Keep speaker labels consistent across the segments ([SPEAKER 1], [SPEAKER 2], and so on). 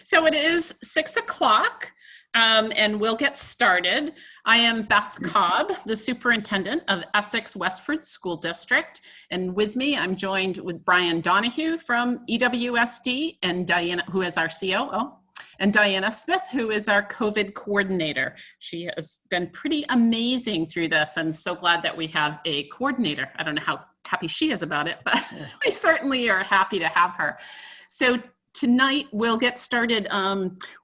[SPEAKER 1] So it is 6 o'clock, and we'll get started. I am Beth Cobb, the superintendent of Essex Westford School District. And with me, I'm joined with Brian Donahue from EWSD and Diana, who is our COO, and Diana Smith, who is our COVID coordinator. She has been pretty amazing through this, and so glad that we have a coordinator. I don't know how happy she is about it, but we certainly are happy to have her. So tonight we'll get started.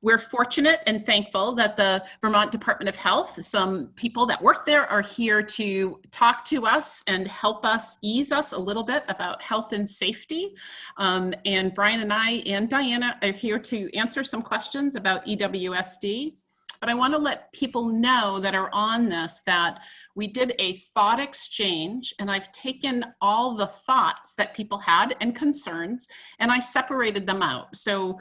[SPEAKER 1] We're fortunate and thankful that the Vermont Department of Health, some people that work there, are here to talk to us and help us ease us a little bit about health and safety. And Brian and I and Diana are here to answer some questions about EWSD. But I want to let people know that are on this that we did a thought exchange, and I've taken all the thoughts that people had and concerns, and I separated them out. So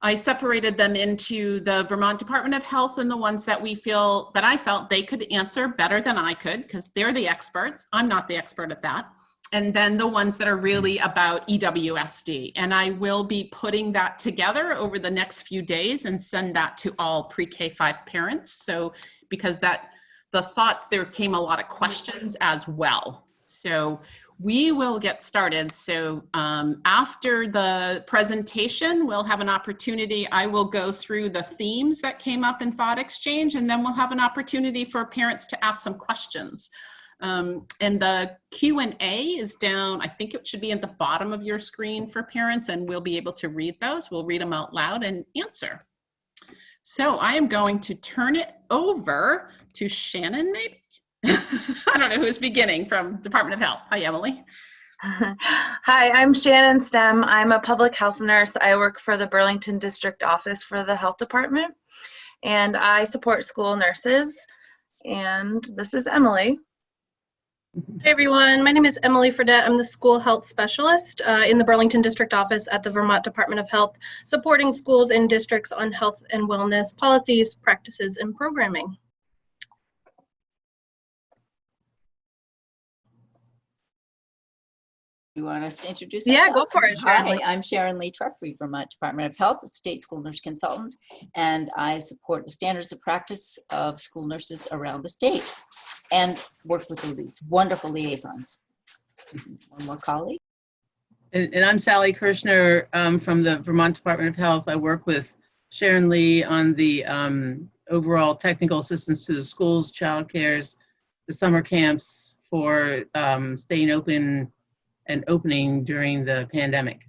[SPEAKER 1] I separated them into the Vermont Department of Health and the ones that I felt they could answer better than I could, because they're the experts. I'm not the expert at that. And then the ones that are really about EWSD. And I will be putting that together over the next few days and send that to all pre-K-5 parents. So because the thoughts, there came a lot of questions as well. So we will get started. So after the presentation, we'll have an opportunity. I will go through the themes that came up in Thought Exchange, and then we'll have an opportunity for parents to ask some questions. And the Q&A is down, I think it should be at the bottom of your screen for parents, and we'll be able to read those. We'll read them out loud and answer. So I am going to turn it over to Shannon, maybe? I don't know who's beginning from Department of Health. Hi, Emily.
[SPEAKER 2] Hi, I'm Shannon Stem. I'm a public health nurse. I work for the Burlington District Office for the Health Department, and I support school nurses. And this is Emily.
[SPEAKER 3] Hey everyone, my name is Emily Fredette. I'm the school health specialist in the Burlington District Office at the Vermont Department of Health, supporting schools and districts on health and wellness policies, practices, and programming.
[SPEAKER 4] You want us to introduce
[SPEAKER 3] ourselves?
[SPEAKER 4] ourselves?
[SPEAKER 3] Yeah, go for it.
[SPEAKER 4] Hi, I'm Sharon Lee Truckfree, Vermont Department of Health, a state school nurse consultant, and I support the standards of practice of school nurses around the state and work with these wonderful liaisons. One more colleague.
[SPEAKER 5] And I'm Sally Kirshner from the Vermont Department of Health. I work with Sharon Lee on the overall technical assistance to the schools, child cares, the summer camps for staying open and opening during the pandemic.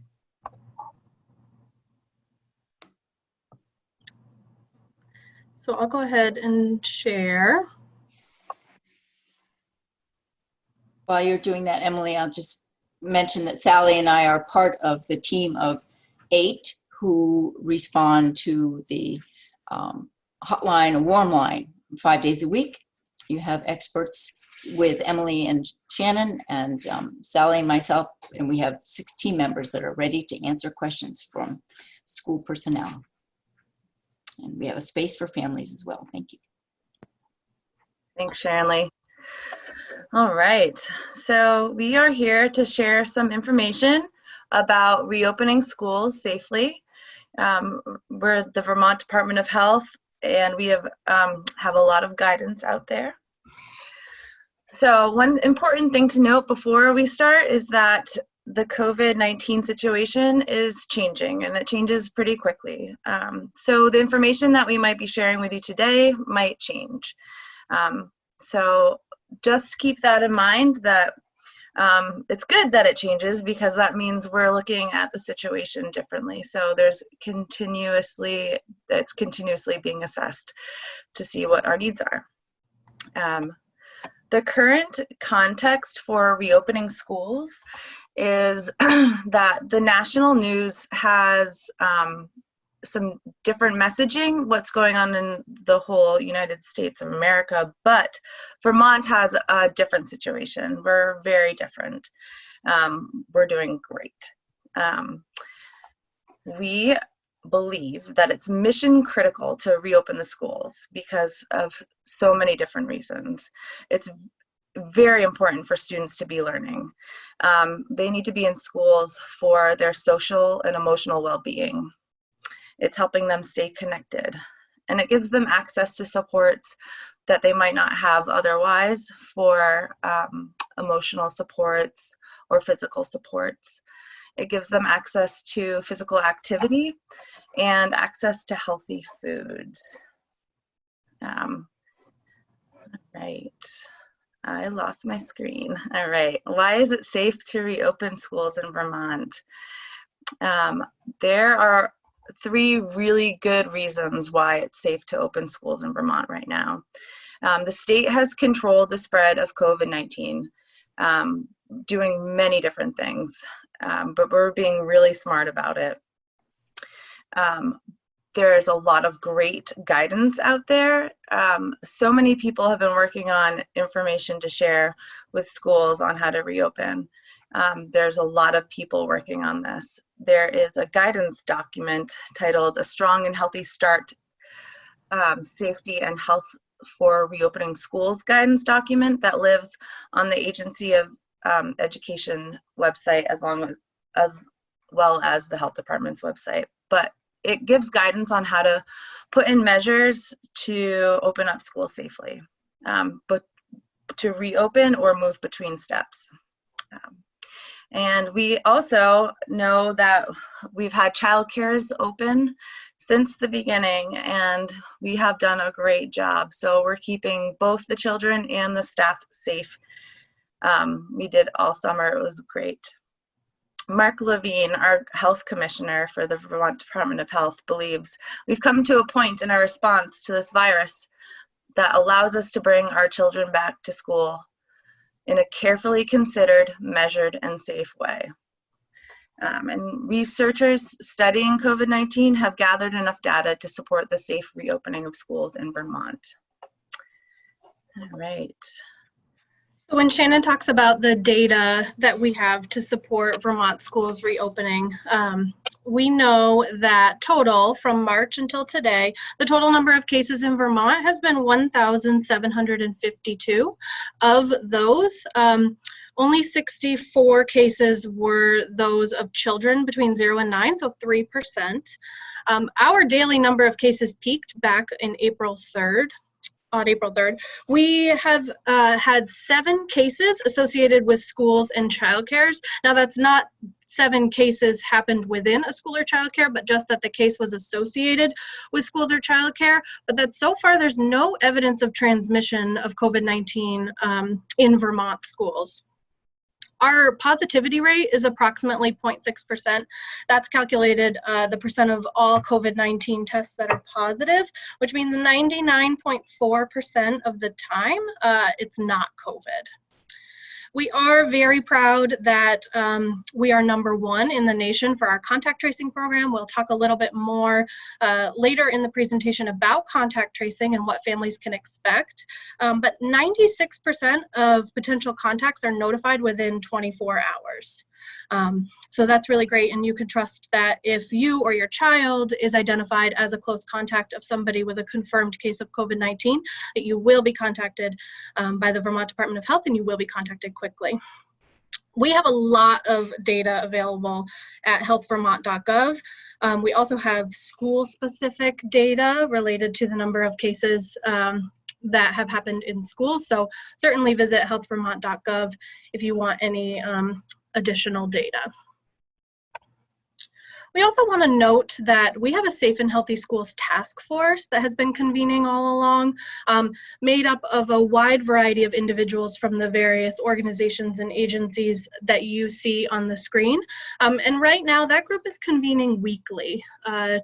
[SPEAKER 3] So I'll go ahead and share.
[SPEAKER 4] While you're doing that, Emily, I'll just mention that Sally and I are part of the team of 8 who respond to the hotline, a warm line, 5 days a week. You have experts with Emily and Shannon and Sally and myself, and we have 6 team members that are ready to answer questions from school personnel. And we have a space for families as well. Thank you.
[SPEAKER 2] Thanks, Sharon Lee. All right, so we are here to share some information about reopening schools safely. We're the Vermont Department of Health, and we have a lot of guidance out there. So one important thing to note before we start is that the COVID-19 situation is changing, and it changes pretty quickly. So the information that we might be sharing with you today might change. So just keep that in mind, that it's good that it changes, because that means we're looking at the situation differently. So it's continuously being assessed to see what our needs are. The current context for reopening schools is that the national news has some different messaging, what's going on in the whole United States of America, but Vermont has a different situation. We're very different. We're doing great. We believe that it's mission critical to reopen the schools because of so many different reasons. It's very important for students to be learning. They need to be in schools for their social and emotional well-being. It's helping them stay connected. And it gives them access to supports that they might not have otherwise for emotional supports or physical supports. It gives them access to physical activity and access to healthy foods. Right. I lost my screen. All right. Why is it safe to reopen schools in Vermont? There are 3 really good reasons why it's safe to open schools in Vermont right now. The state has controlled the spread of COVID-19, doing many different things, but we're being really smart about it. There's a lot of great guidance out there. So many people have been working on information to share with schools on how to reopen. There's a lot of people working on this. There is a guidance document titled A Strong and Healthy Start, Safety and Health for Reopening Schools guidance document that lives on the Agency of Education website as well as the Health Department's website. But it gives guidance on how to put in measures to open up schools safely, but to reopen or move between steps. And we also know that we've had childcares open since the beginning, and we have done a great job. So we're keeping both the children and the staff safe. We did all summer. It was great. Mark Levine, our health commissioner for the Vermont Department of Health, believes we've come to a point in our response to this virus that allows us to bring our children back to school in a carefully considered, measured, and safe way. And researchers studying COVID-19 have gathered enough data to support the safe reopening of schools in Vermont. All right.
[SPEAKER 3] So when Shannon talks about the data that we have to support Vermont schools reopening, we know that total from March until today, the total number of cases in Vermont has been 1,752. Of those, only 64 cases were those of children between 0 and 9, so 3%. Our daily number of cases peaked back in April 3rd. On April 3rd, we have had 7 cases associated with schools and childcares. Now that's not 7 cases happened within a school or childcare, but just that the case was associated with schools or childcare. But that so far there's no evidence of transmission of COVID-19 in Vermont schools. Our positivity rate is approximately 0.6%. That's calculated the percent of all COVID-19 tests that are positive, which means 99.4% of the time it's not COVID. We are very proud that we are #1 in the nation for our contact tracing program. We'll talk a little bit more later in the presentation about contact tracing and what families can expect. But 96% of potential contacts are notified within 24 hours. So that's really great, and you can trust that if you or your child is identified as a close contact of somebody with a confirmed case of COVID-19, that you will be contacted by the Vermont Department of Health, and you will be contacted quickly. We have a lot of data available at healthvermont.gov. We also have school-specific data related to the number of cases that have happened in schools. So certainly visit healthvermont.gov if you want any additional data. We also want to note that we have a Safe and Healthy Schools task force that has been convening all along, made up of a wide variety of individuals from the various organizations and agencies that you see on the screen. And right now that group is convening weekly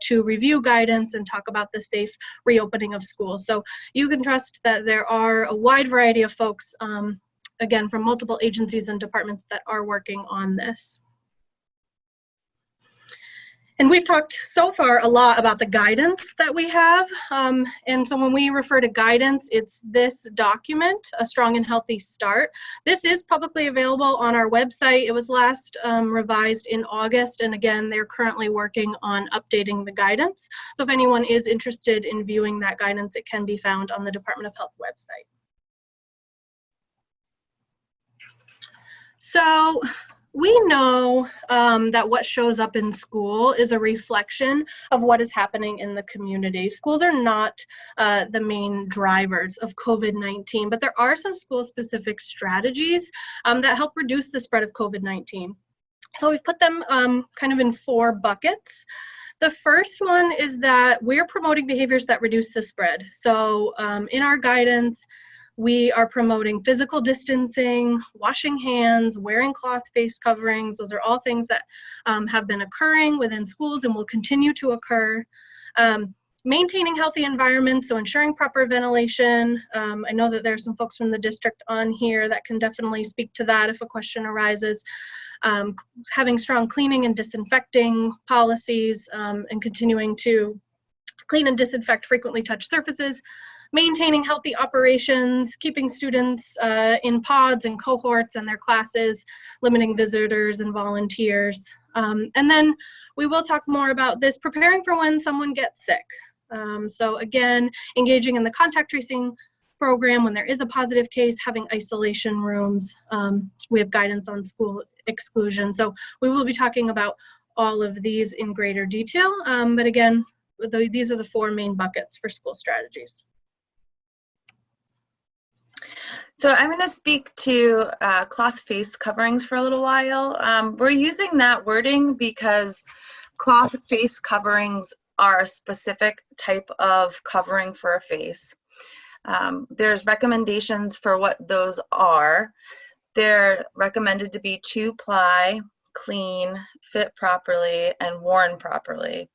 [SPEAKER 3] to review guidance and talk about the safe reopening of schools. So you can trust that there are a wide variety of folks, again, from multiple agencies and departments that are working on this. And we've talked so far a lot about the guidance that we have. And so when we refer to guidance, it's this document, A Strong and Healthy Start. This is publicly available on our website. It was last revised in August. And again, they're currently working on updating the guidance. So if anyone is interested in viewing that guidance, it can be found on the Department of Health website. So We know that what shows up in school is a reflection of what is happening in the community. Schools are not the main drivers of COVID-19, but there are some school-specific strategies that help reduce the spread of COVID-19. So we've put them kind of in 4 buckets. The first one is that we're promoting behaviors that reduce the spread. So in our guidance, we are promoting physical distancing, washing hands, wearing cloth face coverings. Those are all things that have been occurring within schools and will continue to occur. Maintaining healthy environments, so ensuring proper ventilation. I know that there are some folks from the district on here that can definitely speak to that if a question arises. Having strong cleaning and disinfecting policies, and continuing to clean and disinfect frequently touched surfaces. Maintaining healthy operations, keeping students in pods and cohorts and their classes, limiting visitors and volunteers. And then we will talk more about this, preparing for when someone gets sick. So again, engaging in the contact tracing program when there is a positive case, having isolation rooms. We have guidance on school exclusion. So we will be talking about all of these in greater detail. But again, these are the 4 main buckets for school strategies.
[SPEAKER 2] So I'm going to speak to cloth face coverings for a little while. We're using that wording because cloth face coverings are a specific type of covering for a face. There's recommendations for what those are. They're recommended to be 2-ply, clean, fit properly, and worn properly.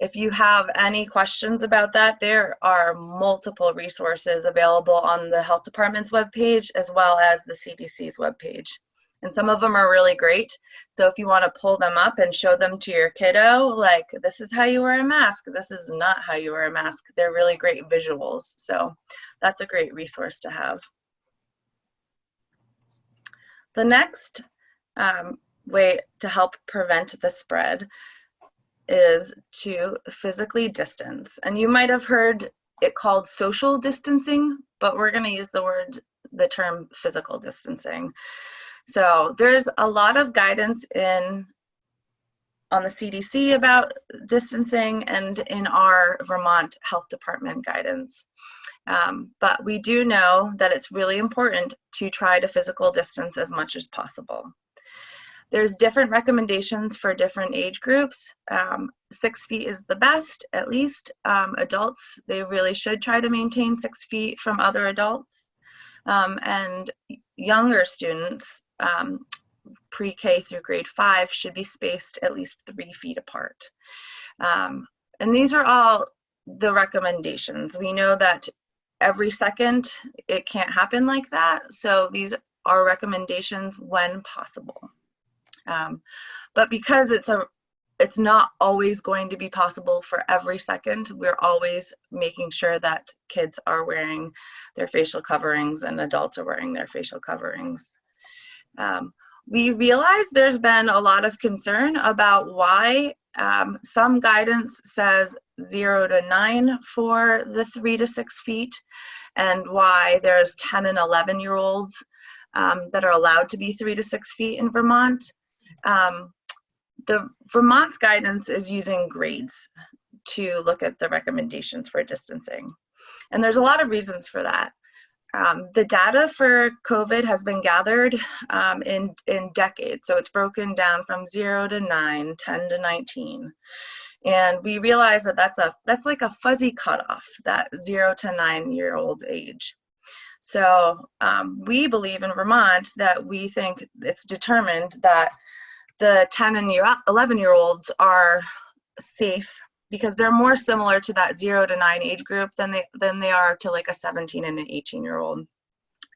[SPEAKER 2] If you have any questions about that, there are multiple resources available on the health department's webpage as well as the CDC's webpage. And some of them are really great. So if you want to pull them up and show them to your kiddo, like, this is how you wear a mask, this is not how you wear a mask, they're really great visuals. So that's a great resource to have. The next way to help prevent the spread is to physically distance. And you might have heard it called social distancing, but we're going to use the term physical distancing. So there's a lot of guidance on the CDC about distancing and in our Vermont Health Department guidance. But we do know that it's really important to try to physical distance as much as possible. There's different recommendations for different age groups. 6 feet is the best, at least. Adults, they really should try to maintain 6 feet from other adults. And younger students, pre-K through grade 5, should be spaced at least 3 feet apart. And these are all the recommendations. We know that every second it can't happen like that. So these are recommendations when possible. But because it's not always going to be possible for every second, we're always making sure that kids are wearing their facial coverings and adults are wearing their facial coverings. We realize there's been a lot of concern about why some guidance says 0 to 9 for the 3 to 6 feet, and why there's 10 and 11-year-olds that are allowed to be 3 to 6 feet in Vermont. The Vermont's guidance is using grades to look at the recommendations for distancing. And there's a lot of reasons for that. The data for COVID has been gathered in decades. So it's broken down from 0 to 9, 10 to 19. And we realize that that's like a fuzzy cutoff, that 0 to 9-year-old age. So we believe in Vermont that we think it's determined that the 10 and 11-year-olds are safe because they're more similar to that 0 to 9 age group than they are to like a 17 and an 18-year-old.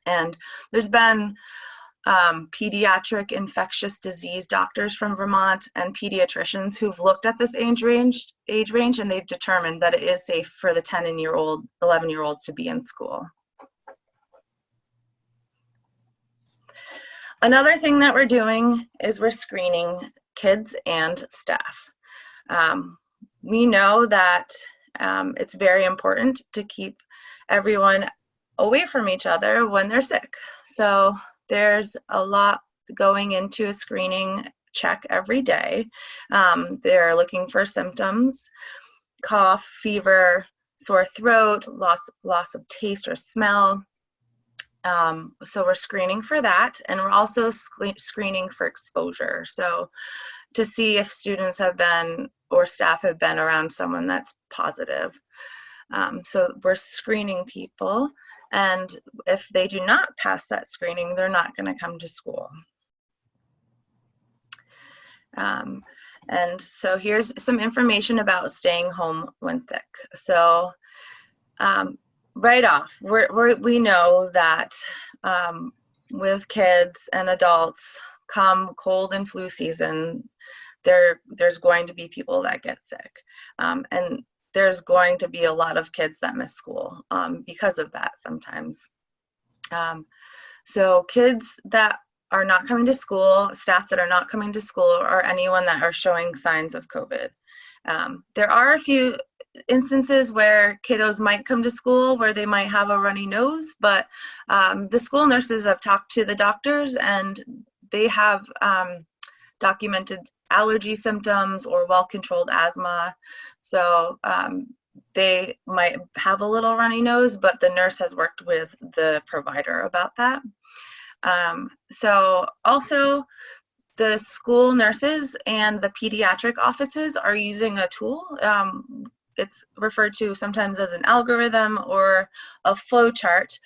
[SPEAKER 2] And there's been pediatric infectious disease doctors from Vermont and pediatricians who've looked at this age range, and they've determined that it is safe for the 10 and 11-year-olds to be in school. Another thing that we're doing is we're screening kids and staff. We know that it's very important to keep everyone away from each other when they're sick. So there's a lot going into a screening check every day. They're looking for symptoms, cough, fever, sore throat, loss of taste or smell. So we're screening for that, and we're also screening for exposure. So to see if students have been or staff have been around someone that's positive. So we're screening people, and if they do not pass that screening, they're not going to come to school. And so here's some information about staying home when sick. So right off, we know that with kids and adults, come cold and flu season, there's going to be people that get sick. And there's going to be a lot of kids that miss school because of that sometimes. So kids that are not coming to school, staff that are not coming to school, or anyone that are showing signs of COVID. There are a few instances where kiddos might come to school where they might have a runny nose, but the school nurses have talked to the doctors, and they have documented allergy symptoms or well-controlled asthma. So they might have a little runny nose, but the nurse has worked with the provider about that. So also the school nurses and the pediatric offices are using a tool. It's referred to sometimes as an algorithm or a flow chart,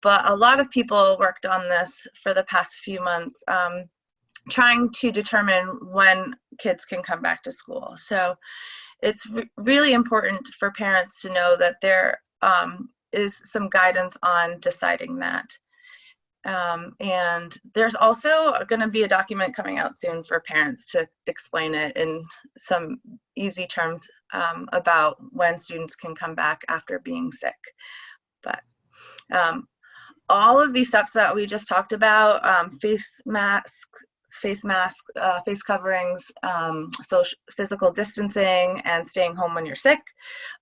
[SPEAKER 2] but a lot of people worked on this for the past few months, trying to determine when kids can come back to school. So it's really important for parents to know that there is some guidance on deciding that. And there's also going to be a document coming out soon for parents to explain it in some easy terms about when students can come back after being sick. But all of these steps that we just talked about, face coverings, physical distancing, and staying home when you're sick,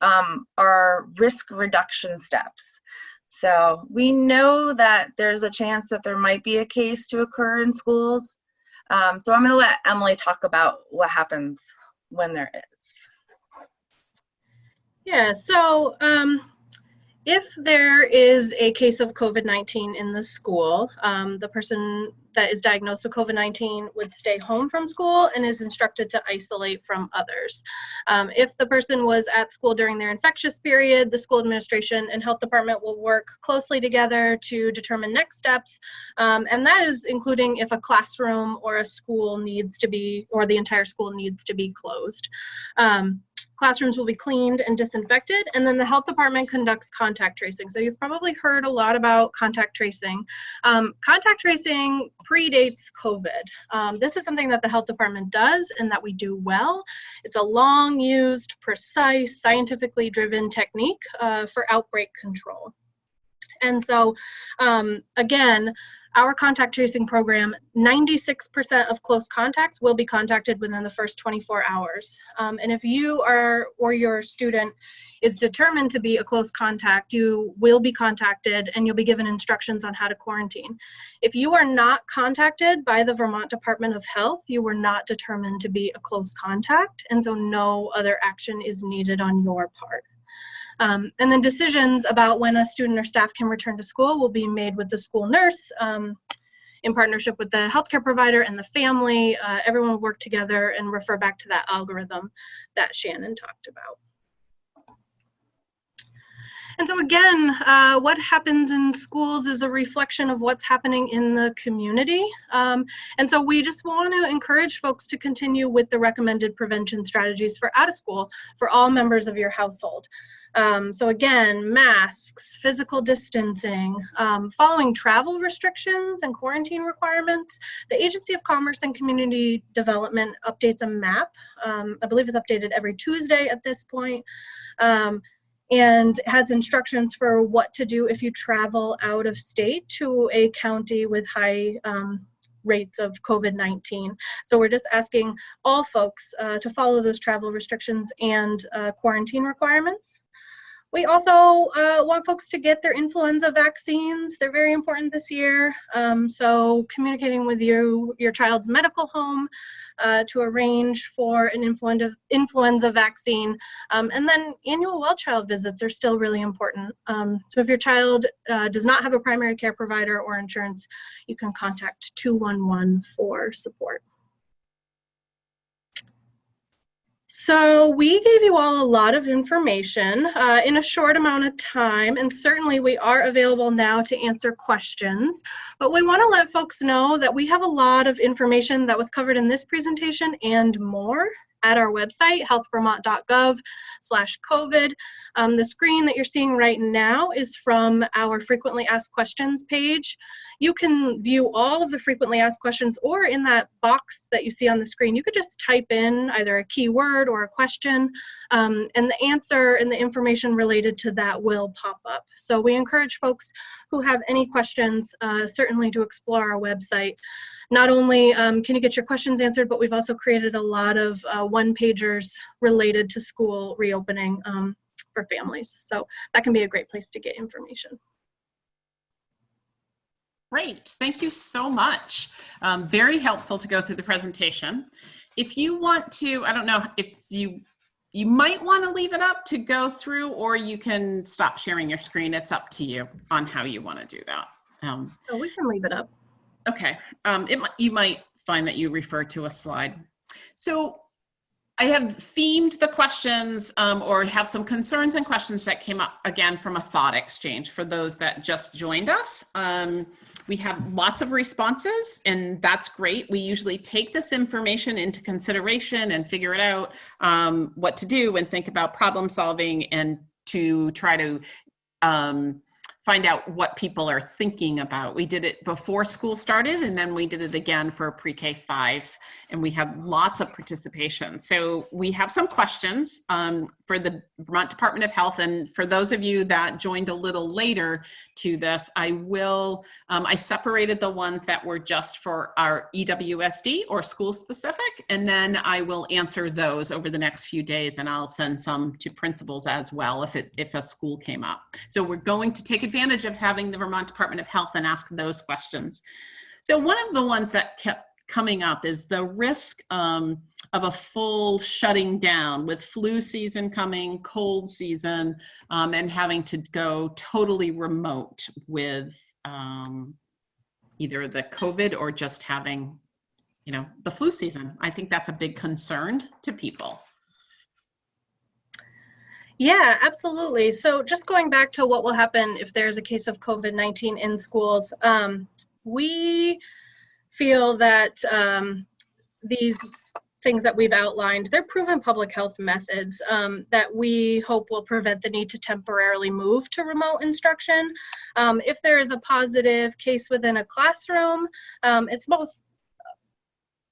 [SPEAKER 2] are risk reduction steps. So we know that there's a chance that there might be a case to occur in schools. So I'm going to let Emily talk about what happens when there is.
[SPEAKER 3] Yeah, so if there is a case of COVID-19 in the school, the person that is diagnosed with COVID-19 would stay home from school and is instructed to isolate from others. If the person was at school during their infectious period, the school administration and health department will work closely together to determine next steps. And that is including if a classroom or a school needs to be, or the entire school needs to be closed. Classrooms will be cleaned and disinfected, and then the health department conducts contact tracing. So you've probably heard a lot about contact tracing. Contact tracing predates COVID. This is something that the health department does and that we do well. It's a long used, precise, scientifically driven technique for outbreak control. And so again, our contact tracing program, 96% of close contacts will be contacted within the first 24 hours. And if you are, or your student is determined to be a close contact, you will be contacted and you'll be given instructions on how to quarantine. If you are not contacted by the Vermont Department of Health, you were not determined to be a close contact, and so no other action is needed on your part. And then decisions about when a student or staff can return to school will be made with the school nurse in partnership with the healthcare provider and the family. Everyone will work together and refer back to that algorithm that Shannon talked about. And so again, what happens in schools is a reflection of what's happening in the community. And so we just want to encourage folks to continue with the recommended prevention strategies for out of school for all members of your household. So again, masks, physical distancing, following travel restrictions and quarantine requirements. The Agency of Commerce and Community Development updates a map. I believe it's updated every Tuesday at this point. And has instructions for what to do if you travel out of state to a county with high rates of COVID-19. So we're just asking all folks to follow those travel restrictions and quarantine requirements. We also want folks to get their influenza vaccines. They're very important this year. So communicating with your child's medical home to arrange for an influenza vaccine. And then annual well child visits are still really important. So if your child does not have a primary care provider or insurance, you can contact 211 for support. So we gave you all a lot of information in a short amount of time, and certainly we are available now to answer questions, but we want to let folks know that we have a lot of information that was covered in this presentation and more at our website, healthvermont.gov/COVID. The screen that you're seeing right now is from our frequently asked questions page. You can view all of the frequently asked questions, or in that box that you see on the screen, you could just type in either a keyword or a question, and the answer and the information related to that will pop up. So we encourage folks who have any questions certainly to explore our website. Not only can you get your questions answered, but we've also created a lot of one-pagers related to school reopening for families. So that can be a great place to get information.
[SPEAKER 1] Great, thank you so much. Very helpful to go through the presentation. If you want to, I don't know if you might want to leave it up to go through, or you can stop sharing your screen. It's up to you on how you want to do that.
[SPEAKER 3] So we can leave it up.
[SPEAKER 1] Okay, you might find that you refer to a slide. So I have themed the questions or have some concerns and questions that came up again from a thought exchange for those that just joined us. We have lots of responses, and that's great. We usually take this information into consideration and figure it out what to do and think about problem solving, and to try to find out what people are thinking about. We did it before school started, and then we did it again for pre-K-5, and we have lots of participation. So we have some questions for the Vermont Department of Health, and for those of you that joined a little later to this, I separated the ones that were just for our EWSD or school specific, and then I will answer those over the next few days, and I'll send some to principals as well if a school came up. So we're going to take advantage of having the Vermont Department of Health and ask those questions. So one of the ones that kept coming up is the risk of a full shutting down with flu season coming, cold season, and having to go totally remote with either the COVID or just having, the flu season. I think that's a big concern to people.
[SPEAKER 3] Yeah, absolutely. So just going back to what will happen if there's a case of COVID-19 in schools, we feel that these things that we've outlined, they're proven public health methods that we hope will prevent the need to temporarily move to remote instruction. If there is a positive case within a classroom,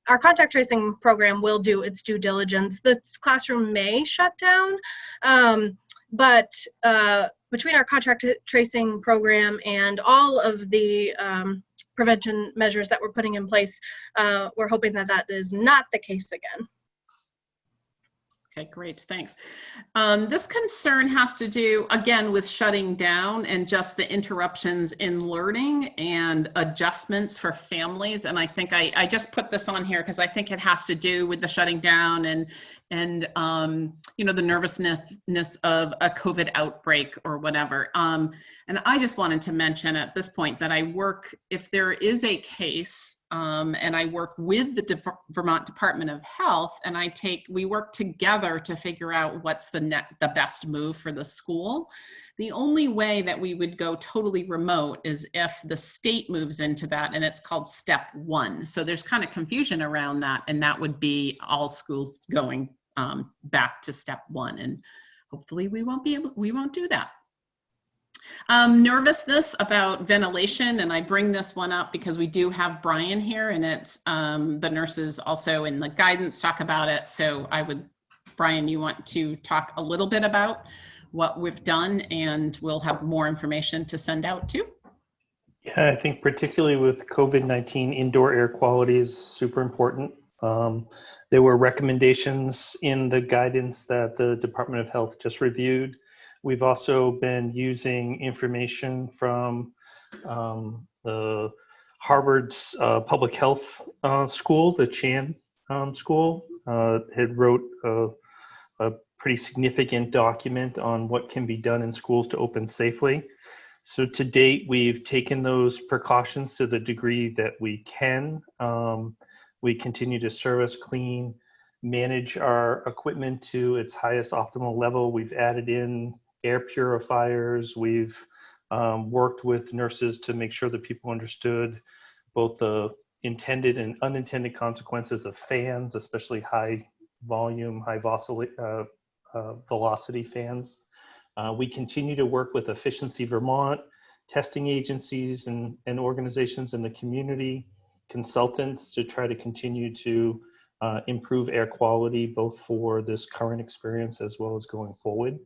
[SPEAKER 3] our contact tracing program will do its due diligence. The classroom may shut down, but between our contact tracing program and all of the prevention measures that we're putting in place, we're hoping that that is not the case again.
[SPEAKER 1] Okay, great, thanks. This concern has to do, again, with shutting down and just the interruptions in learning and adjustments for families. And I think I just put this on here because I think it has to do with the shutting down and the nervousness of a COVID outbreak or whatever. And I just wanted to mention at this point that if there is a case, and I work with the Vermont Department of Health, and we work together to figure out what's the best move for the school. The only way that we would go totally remote is if the state moves into that, and it's called step 1. So there's kind of confusion around that, and that would be all schools going back to step 1, and hopefully we won't do that. Nervousness about ventilation, and I bring this one up because we do have Brian here, and it's the nurses also in the guidance talk about it. So Brian, you want to talk a little bit about what we've done, and we'll have more information to send out too.
[SPEAKER 6] Yeah, I think particularly with COVID-19, indoor air quality is super important. There were recommendations in the guidance that the Department of Health just reviewed We've also been using information from the Harvard's public health school, the Chan school, had wrote a pretty significant document on what can be done in schools to open safely. So to date, we've taken those precautions to the degree that we can. We continue to service, clean, manage our equipment to its highest optimal level. We've added in air purifiers. We've worked with nurses to make sure that people understood both the intended and unintended consequences of fans, especially high volume, high velocity fans. We continue to work with Efficiency Vermont, testing agencies and organizations in the community, consultants to try to continue to improve air quality, both for this current experience as well as going forward.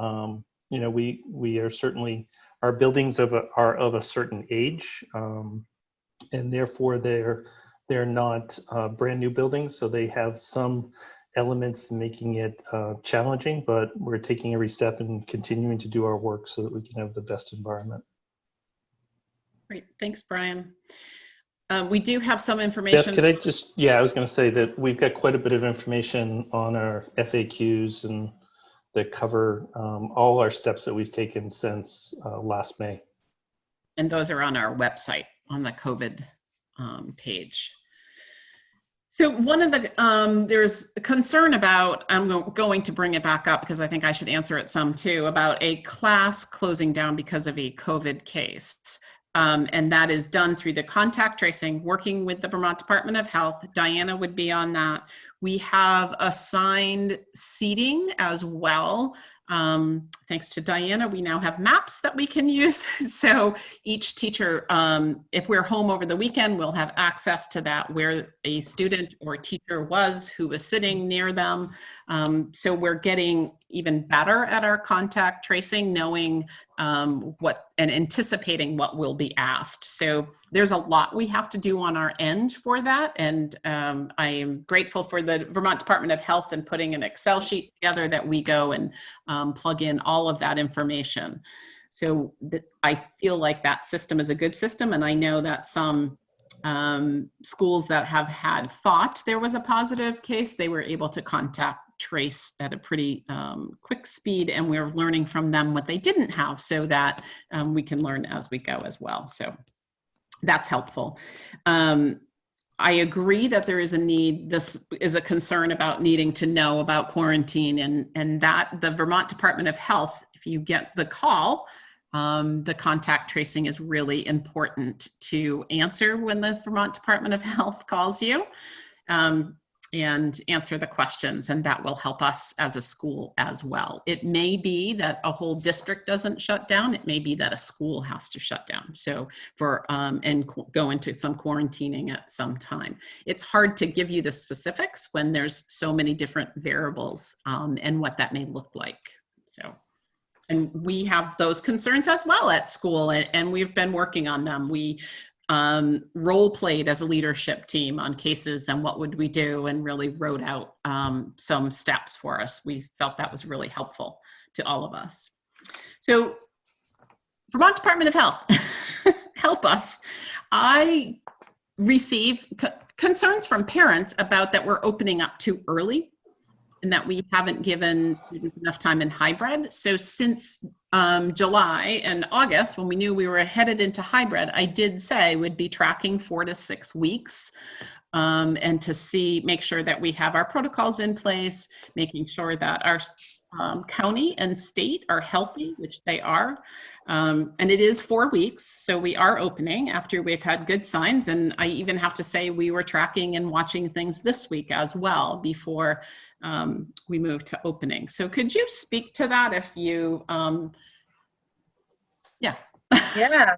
[SPEAKER 6] You know, we are certainly, our buildings are of a certain age, and therefore they're not brand new buildings, so they have some elements making it challenging, but we're taking every step and continuing to do our work so that we can have the best environment.
[SPEAKER 1] Great, thanks, Brian. We do have some information.
[SPEAKER 6] Beth, could I just, yeah, I was going to say that we've got quite a bit of information on our FAQs and that cover all our steps that we've taken since last May.
[SPEAKER 1] And those are on our website on the COVID page. So one of the, there's a concern about, I'm going to bring it back up because I think I should answer it some too, about a class closing down because of a COVID case. And that is done through the contact tracing, working with the Vermont Department of Health. Diana would be on that. We have assigned seating as well. Thanks to Diana, we now have maps that we can use. So each teacher, if we're home over the weekend, we'll have access to that, where a student or teacher was, who was sitting near them. So we're getting even better at our contact tracing, knowing what and anticipating what will be asked. So there's a lot we have to do on our end for that. And I am grateful for the Vermont Department of Health and putting an Excel sheet together that we go and plug in all of that information. So I feel like that system is a good system. And I know that some schools that have had thought there was a positive case, they were able to contact trace at a pretty quick speed, and we're learning from them what they didn't have, so that we can learn as we go as well. So that's helpful. I agree that there is a need, this is a concern about needing to know about quarantine, and that the Vermont Department of Health, if you get the call, the contact tracing is really important to answer when the Vermont Department of Health calls you. And answer the questions, and that will help us as a school as well. It may be that a whole district doesn't shut down. It may be that a school has to shut down. So for, and go into some quarantining at some time. It's hard to give you the specifics when there's so many different variables and what that may look like. So, and we have those concerns as well at school, and we've been working on them. We role played as a leadership team on cases and what would we do, and really wrote out some steps for us. We felt that was really helpful to all of us. So Vermont Department of Health, help us. I receive concerns from parents about that we're opening up too early and that we haven't given students enough time in hybrid. So since July and August, when we knew we were headed into hybrid, I did say we'd be tracking 4 to 6 weeks and to make sure that we have our protocols in place, making sure that our county and state are healthy, which they are. And it is 4 weeks, so we are opening after we've had good signs. And I even have to say we were tracking and watching things this week as well before we moved to opening. So could you speak to that if you, yeah.
[SPEAKER 2] Yeah.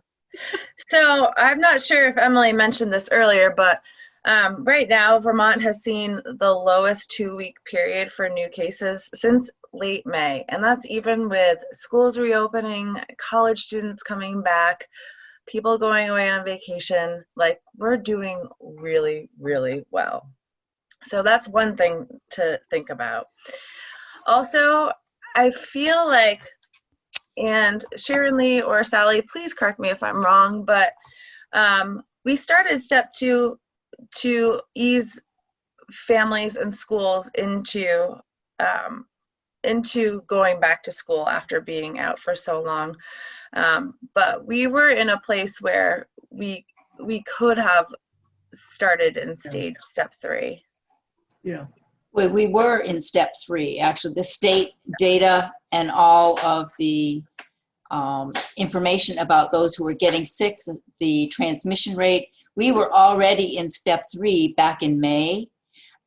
[SPEAKER 2] So I'm not sure if Emily mentioned this earlier, but right now Vermont has seen the lowest 2-week period for new cases since late May. And that's even with schools reopening, college students coming back, people going away on vacation. Like, we're doing really, really well. So that's one thing to think about. Also, I feel like And Sharon Lee or Sally, please correct me if I'm wrong, but we started step 2 to ease families and schools into going back to school after being out for so long. But we were in a place where we could have started in stage step 3.
[SPEAKER 5] Yeah.
[SPEAKER 4] Well, we were in step 3. Actually, the state data and all of the information about those who were getting sick, the transmission rate, we were already in step 3 back in May.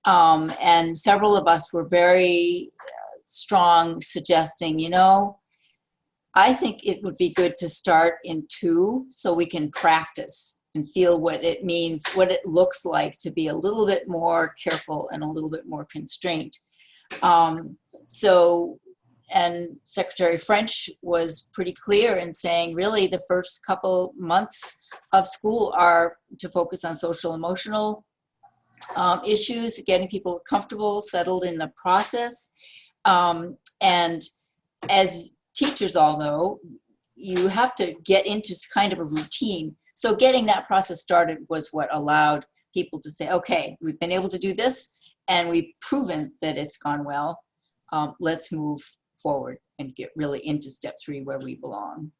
[SPEAKER 4] And several of us were very strong suggesting, you know, I think it would be good to start in 2 so we can practice and feel what it means, what it looks like to be a little bit more careful and a little bit more constrained. And Secretary French was pretty clear in saying really the first couple months of school are to focus on social emotional issues, getting people comfortable, settled in the process. And as teachers all know, you have to get into kind of a routine. So getting that process started was what allowed people to say, okay, we've been able to do this and we've proven that it's gone well. Let's move forward and get really into step 3 where we belong.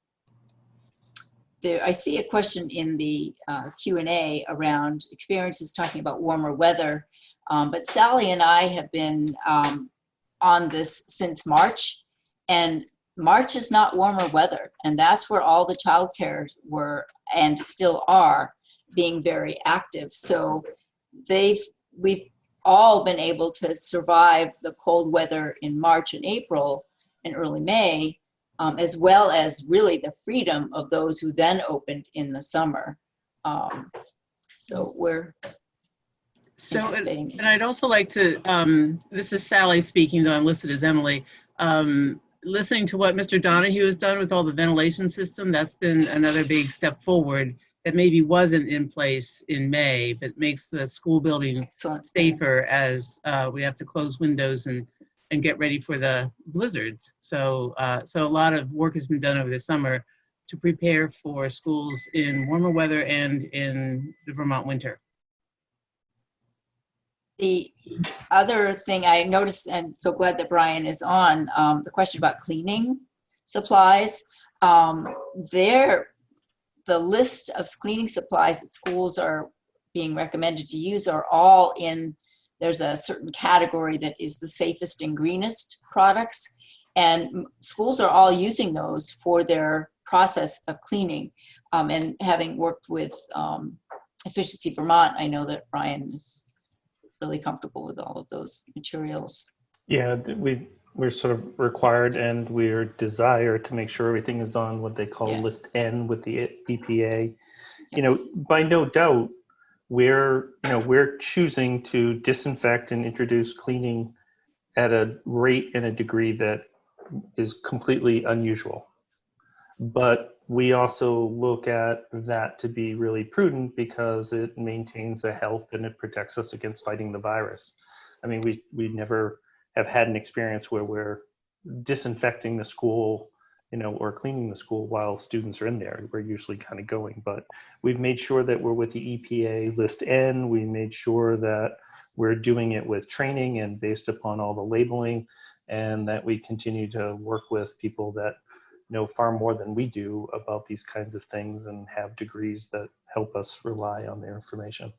[SPEAKER 4] There, I see a question in the Q&A around experiences talking about warmer weather, but Sally and I have been on this since March, and March is not warmer weather, and that's where all the childcare were and still are being very active. So we've all been able to survive the cold weather in March and April and early May, as well as really the freedom of those who then opened in the summer. So we're anticipating.
[SPEAKER 5] And I'd also like to, this is Sally speaking, though I'm listed as Emily. Listening to what Mr. Donahue has done with all the ventilation system, that's been another big step forward that maybe wasn't in place in May, but makes the school building
[SPEAKER 4] Excellent.
[SPEAKER 5] safer as we have to close windows and get ready for the blizzards. So a lot of work has been done over the summer to prepare for schools in warmer weather and in the Vermont winter.
[SPEAKER 4] The other thing I noticed, and so glad that Brian is on, the question about cleaning supplies. The list of cleaning supplies that schools are being recommended to use are all in, there's a certain category that is the safest and greenest products. And schools are all using those for their process of cleaning. And having worked with Efficiency Vermont, I know that Brian is really comfortable with all of those materials.
[SPEAKER 6] Yeah, we're sort of required and we're desired to make sure everything is on what they call list N with the EPA. You know, by no doubt, we're choosing to disinfect and introduce cleaning at a rate and a degree that is completely unusual. But we also look at that to be really prudent because it maintains the health and it protects us against fighting the virus. I mean, we never have had an experience where we're disinfecting the school, or cleaning the school while students are in there. We're usually kind of going, but we've made sure that we're with the EPA list N. We made sure that we're doing it with training and based upon all the labeling, and that we continue to work with people that know far more than we do about these kinds of things and have degrees that help us rely on their information.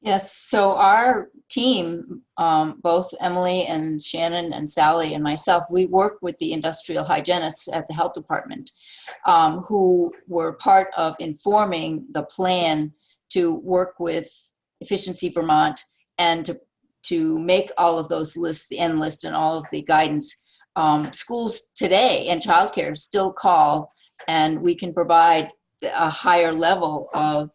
[SPEAKER 4] Yes, so our team, both Emily and Shannon and Sally and myself, we work with the industrial hygienists at the health department who were part of informing the plan to work with Efficiency Vermont and to make all of those lists, the N list and all of the guidance. Schools today and childcare still call, and we can provide a higher level of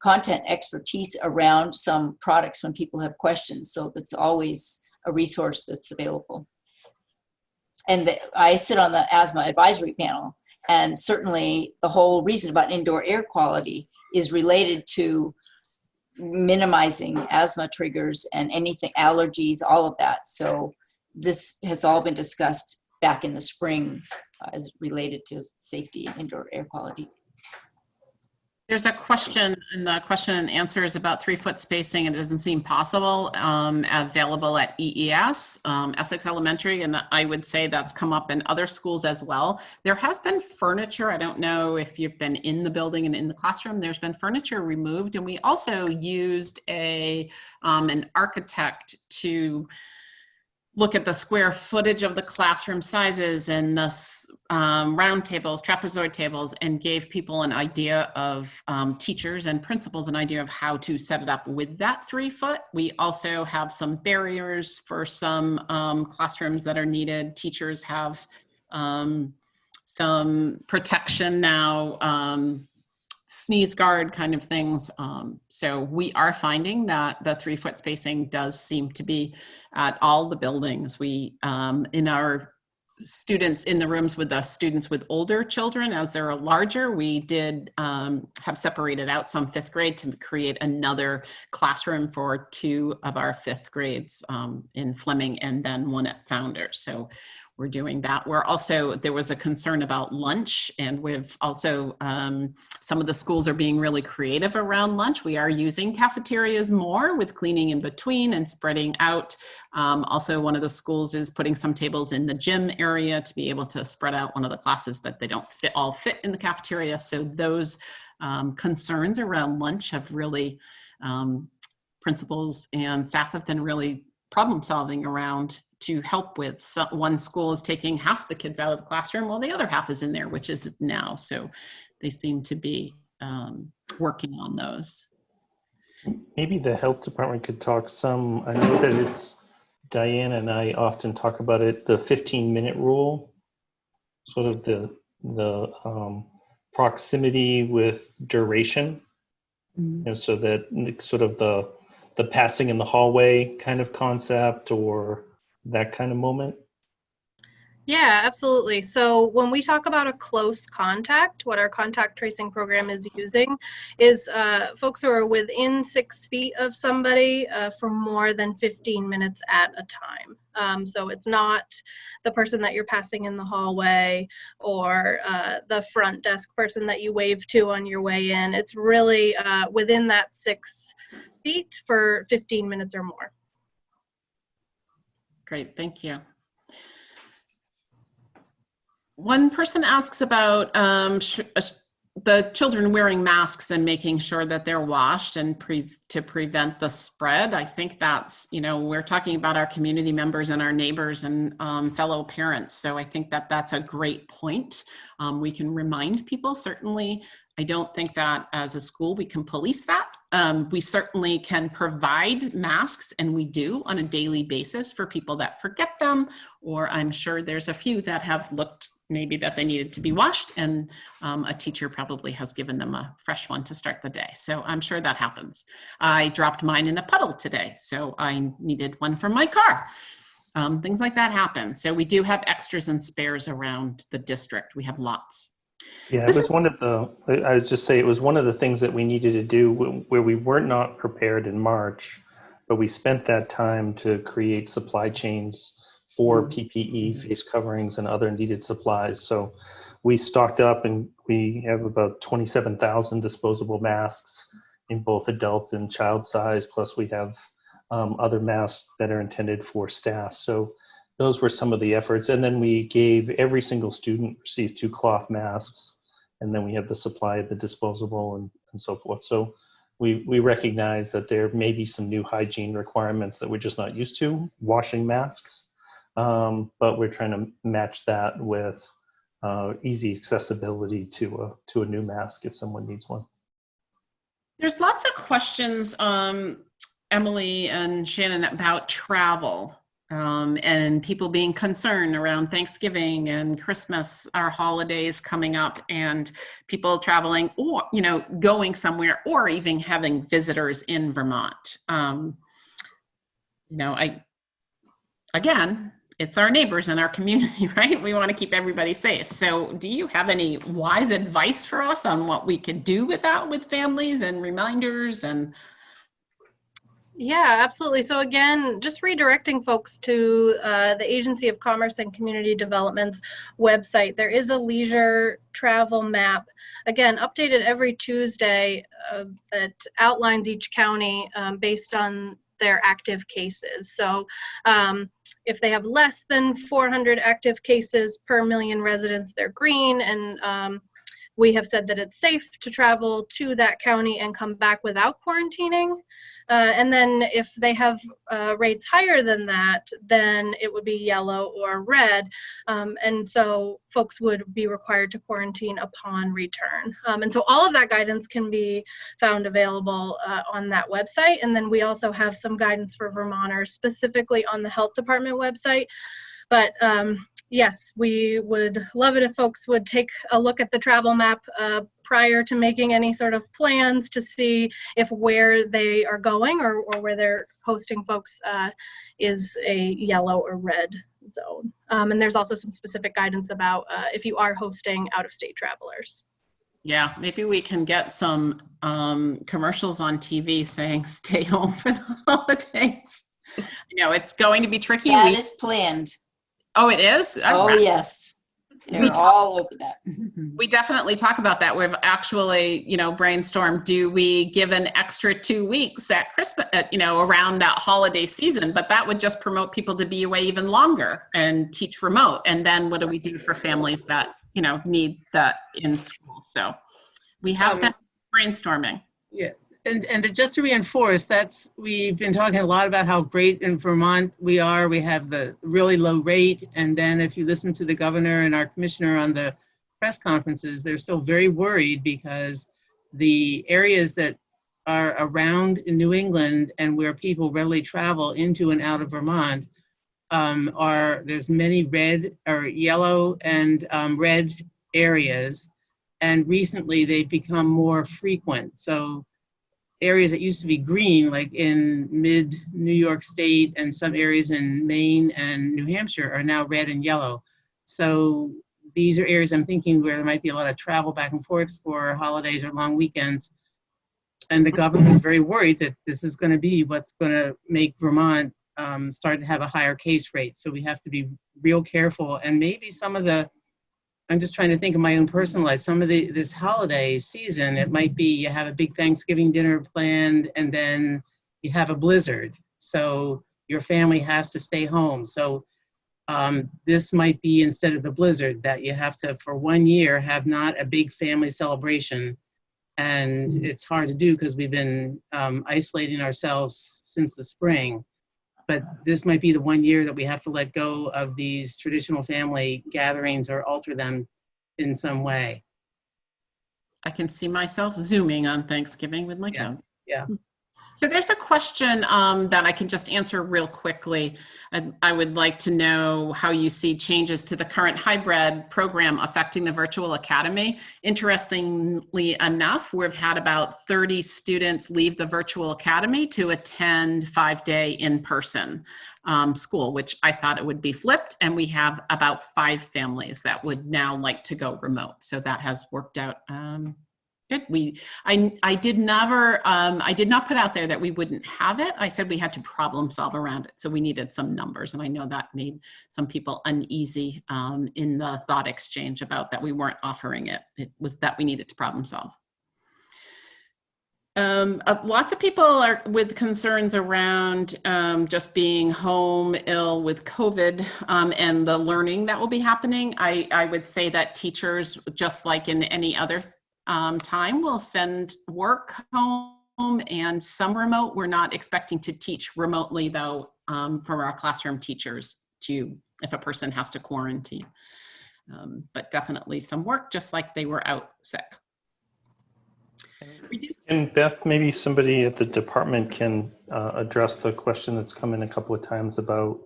[SPEAKER 4] content expertise around some products when people have questions. So that's always a resource that's available. And I sit on the asthma advisory panel, and certainly the whole reason about indoor air quality is related to minimizing asthma triggers and anything, allergies, all of that. So this has all been discussed back in the spring as related to safety and indoor air quality.
[SPEAKER 1] There's a question, and the question and answer is about 3-foot spacing. It doesn't seem possible, available at EES, Essex Elementary, and I would say that's come up in other schools as well. There has been furniture. I don't know if you've been in the building and in the classroom. There's been furniture removed, and we also used an architect to look at the square footage of the classroom sizes and the round tables, trapezoid tables, and gave people an idea of teachers and principals an idea of how to set it up with that 3-foot. We also have some barriers for some classrooms that are needed. Teachers have some protection now, sneeze guard kind of things. So we are finding that the 3-foot spacing does seem to be at all the buildings. We, in our students in the rooms with the students with older children, as they're larger, we did have separated out some 5th grade to create another classroom for 2 of our 5th grades in Fleming and then one at Founders. So we're doing that. We're also, there was a concern about lunch, and we've also, some of the schools are being really creative around lunch. We are using cafeterias more with cleaning in between and spreading out. Also, one of the schools is putting some tables in the gym area to be able to spread out one of the classes that they don't all fit in the cafeteria. So those concerns around lunch have really, principals and staff have been really problem solving around to help with. So one school is taking half the kids out of the classroom while the other half is in there, which is now. So they seem to be working on those.
[SPEAKER 6] Maybe the health department could talk some. I know that it's Diane and I often talk about it, the 15-minute rule, sort of the proximity with duration, you know, so that sort of the passing in the hallway kind of concept, or that kind of moment.
[SPEAKER 3] Yeah, absolutely. So when we talk about a close contact, what our contact tracing program is using is folks who are within 6 feet of somebody for more than 15 minutes at a time. So it's not the person that you're passing in the hallway or the front desk person that you wave to on your way in. It's really within that 6 feet for 15 minutes or more.
[SPEAKER 1] Great, thank you. One person asks about the children wearing masks and making sure that they're washed and to prevent the spread. I think that's, you know, we're talking about our community members and our neighbors and fellow parents. So I think that that's a great point. We can remind people, certainly. I don't think that as a school we can police that. We certainly can provide masks, and we do on a daily basis for people that forget them, or I'm sure there's a few that have looked maybe that they needed to be washed, and a teacher probably has given them a fresh one to start the day. So I'm sure that happens. I dropped mine in a puddle today, so I needed one from my car. Things like that happen. So we do have extras and spares around the district. We have lots.
[SPEAKER 6] Yeah, it was one of the, I would just say it was one of the things that we needed to do where we were not prepared in March, but we spent that time to create supply chains for PPE, face coverings, and other needed supplies. So we stocked up, and we have about 27,000 disposable masks in both adult and child size, plus we have other masks that are intended for staff. So those were some of the efforts. And then we gave every single student received 2 cloth masks. And then we have the supply of the disposable and so forth. So we recognize that there may be some new hygiene requirements that we're just not used to, washing masks. But we're trying to match that with easy accessibility to a new mask if someone needs one.
[SPEAKER 1] There's lots of questions, Emily and Shannon, about travel. And people being concerned around Thanksgiving and Christmas, our holidays coming up, and people traveling or, you know, going somewhere or even having visitors in Vermont. You know, again, it's our neighbors and our community, right? We want to keep everybody safe. So do you have any wise advice for us on what we could do with that with families and reminders and...
[SPEAKER 3] Yeah, absolutely. So again, just redirecting folks to the Agency of Commerce and Community Development's website. There is a leisure travel map, again, updated every Tuesday, that outlines each county based on their active cases. So if they have less than 400 active cases per million residents, they're green, and we have said that it's safe to travel to that county and come back without quarantining. And then if they have rates higher than that, then it would be yellow or red. And so folks would be required to quarantine upon return. And so all of that guidance can be found available on that website. And then we also have some guidance for Vermonters specifically on the Health Department website. But yes, we would love it if folks would take a look at the travel map prior to making any sort of plans to see if where they are going or where they're hosting folks is a yellow or red zone. And there's also some specific guidance about if you are hosting out-of-state travelers.
[SPEAKER 1] Yeah, maybe we can get some commercials on TV saying stay home for the holidays. You know, it's going to be tricky.
[SPEAKER 4] That is planned.
[SPEAKER 1] Oh, it is?
[SPEAKER 4] Oh,
[SPEAKER 1] Right.
[SPEAKER 4] yes. They're all over that.
[SPEAKER 1] We definitely talk about that. We've actually, brainstormed, do we give an extra 2 weeks at Christmas, around that holiday season, but that would just promote people to be away even longer and teach remote. And then what do we do for families that, need that in school? So we have that brainstorming.
[SPEAKER 5] Yeah. And just to reinforce, we've been talking a lot about how great in Vermont we are. We have the really low rate. And then if you listen to the governor and our commissioner on the press conferences, they're still very worried because the areas that are around in New England and where people readily travel into and out of Vermont there's many red or yellow and red areas. And recently they've become more frequent. So areas that used to be green, like in mid New York State and some areas in Maine and New Hampshire, are now red and yellow. So these are areas I'm thinking where there might be a lot of travel back and forth for holidays or long weekends. And the governor is very worried that this is going to be what's going to make Vermont start to have a higher case rate. So we have to be real careful. And maybe I'm just trying to think of my own personal life. Some of this holiday season, it might be you have a big Thanksgiving dinner planned and then you have a blizzard. So your family has to stay home. So this might be instead of the blizzard that you have to, for 1 year, have not a big family celebration. And it's hard to do because we've been isolating ourselves since the spring. But this might be the 1 year that we have to let go of these traditional family gatherings or alter them in some way.
[SPEAKER 1] I can see myself Zooming on Thanksgiving with my dog.
[SPEAKER 5] Yeah.
[SPEAKER 1] So there's a question that I can just answer real quickly. I would like to know how you see changes to the current hybrid program affecting the virtual academy. Interestingly enough, we've had about 30 students leave the virtual academy to attend 5-day in-person school, which I thought it would be flipped. And we have about 5 families that would now like to go remote. So that has worked out good. I did not put out there that we wouldn't have it. I said we had to problem solve around it. So we needed some numbers. And I know that made some people uneasy in the thought exchange about that we weren't offering it. It was that we needed to problem solve. Lots of people are with concerns around just being home ill with COVID and the learning that will be happening. I would say that teachers, just like in any other time, will send work home and some remote. We're not expecting to teach remotely though for our classroom teachers if a person has to quarantine, but definitely some work just like they were out sick.
[SPEAKER 6] And Beth, maybe somebody at the department can address the question that's come in a couple of times about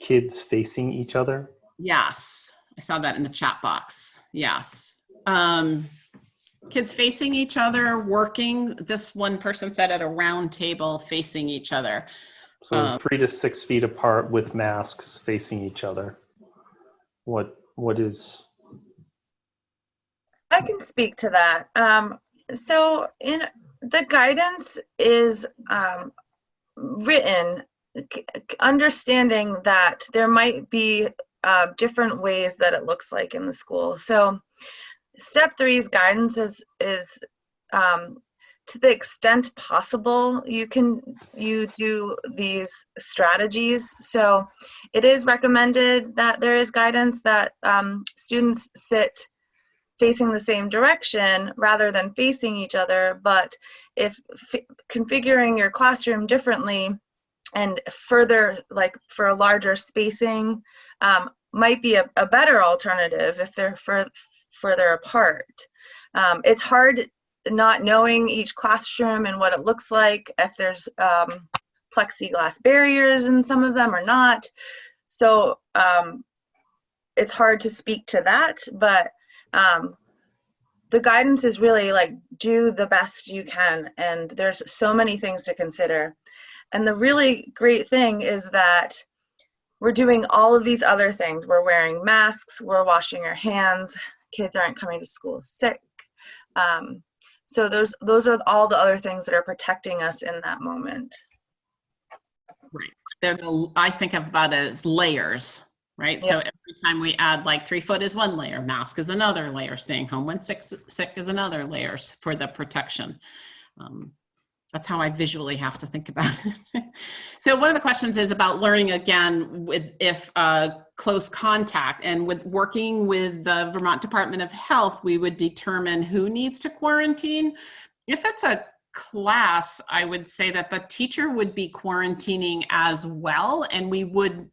[SPEAKER 6] kids facing each other.
[SPEAKER 1] Yes, I saw that in the chat box. Yes. Kids facing each other, working. This one person said at a round table facing each other.
[SPEAKER 6] So 3 to 6 feet apart with masks facing each other. What is?
[SPEAKER 2] I can speak to that. So in the guidance is written, understanding that there might be different ways that it looks like in the school. So step 3's guidance is to the extent possible, you do these strategies. So it is recommended that there is guidance that students sit facing the same direction rather than facing each other. But if configuring your classroom differently and further, like for a larger spacing, might be a better alternative if they're further apart. It's hard not knowing each classroom and what it looks like, if there's plexiglass barriers in some of them or not. So it's hard to speak to that, but the guidance is really like, do the best you can, and there's so many things to consider. And the really great thing is that we're doing all of these other things. We're wearing masks, we're washing our hands, kids aren't coming to school sick. So those are all the other things that are protecting us in that moment.
[SPEAKER 1] Right. I think about it as layers, right?
[SPEAKER 2] Yep.
[SPEAKER 1] So every time we add, like 3 foot is one layer, mask is another layer, staying home when sick is another layer for the protection. That's how I visually have to think about it. So one of the questions is about learning again if close contact, and with working with the Vermont Department of Health, we would determine who needs to quarantine. If it's a class, I would say that the teacher would be quarantining as well, and we would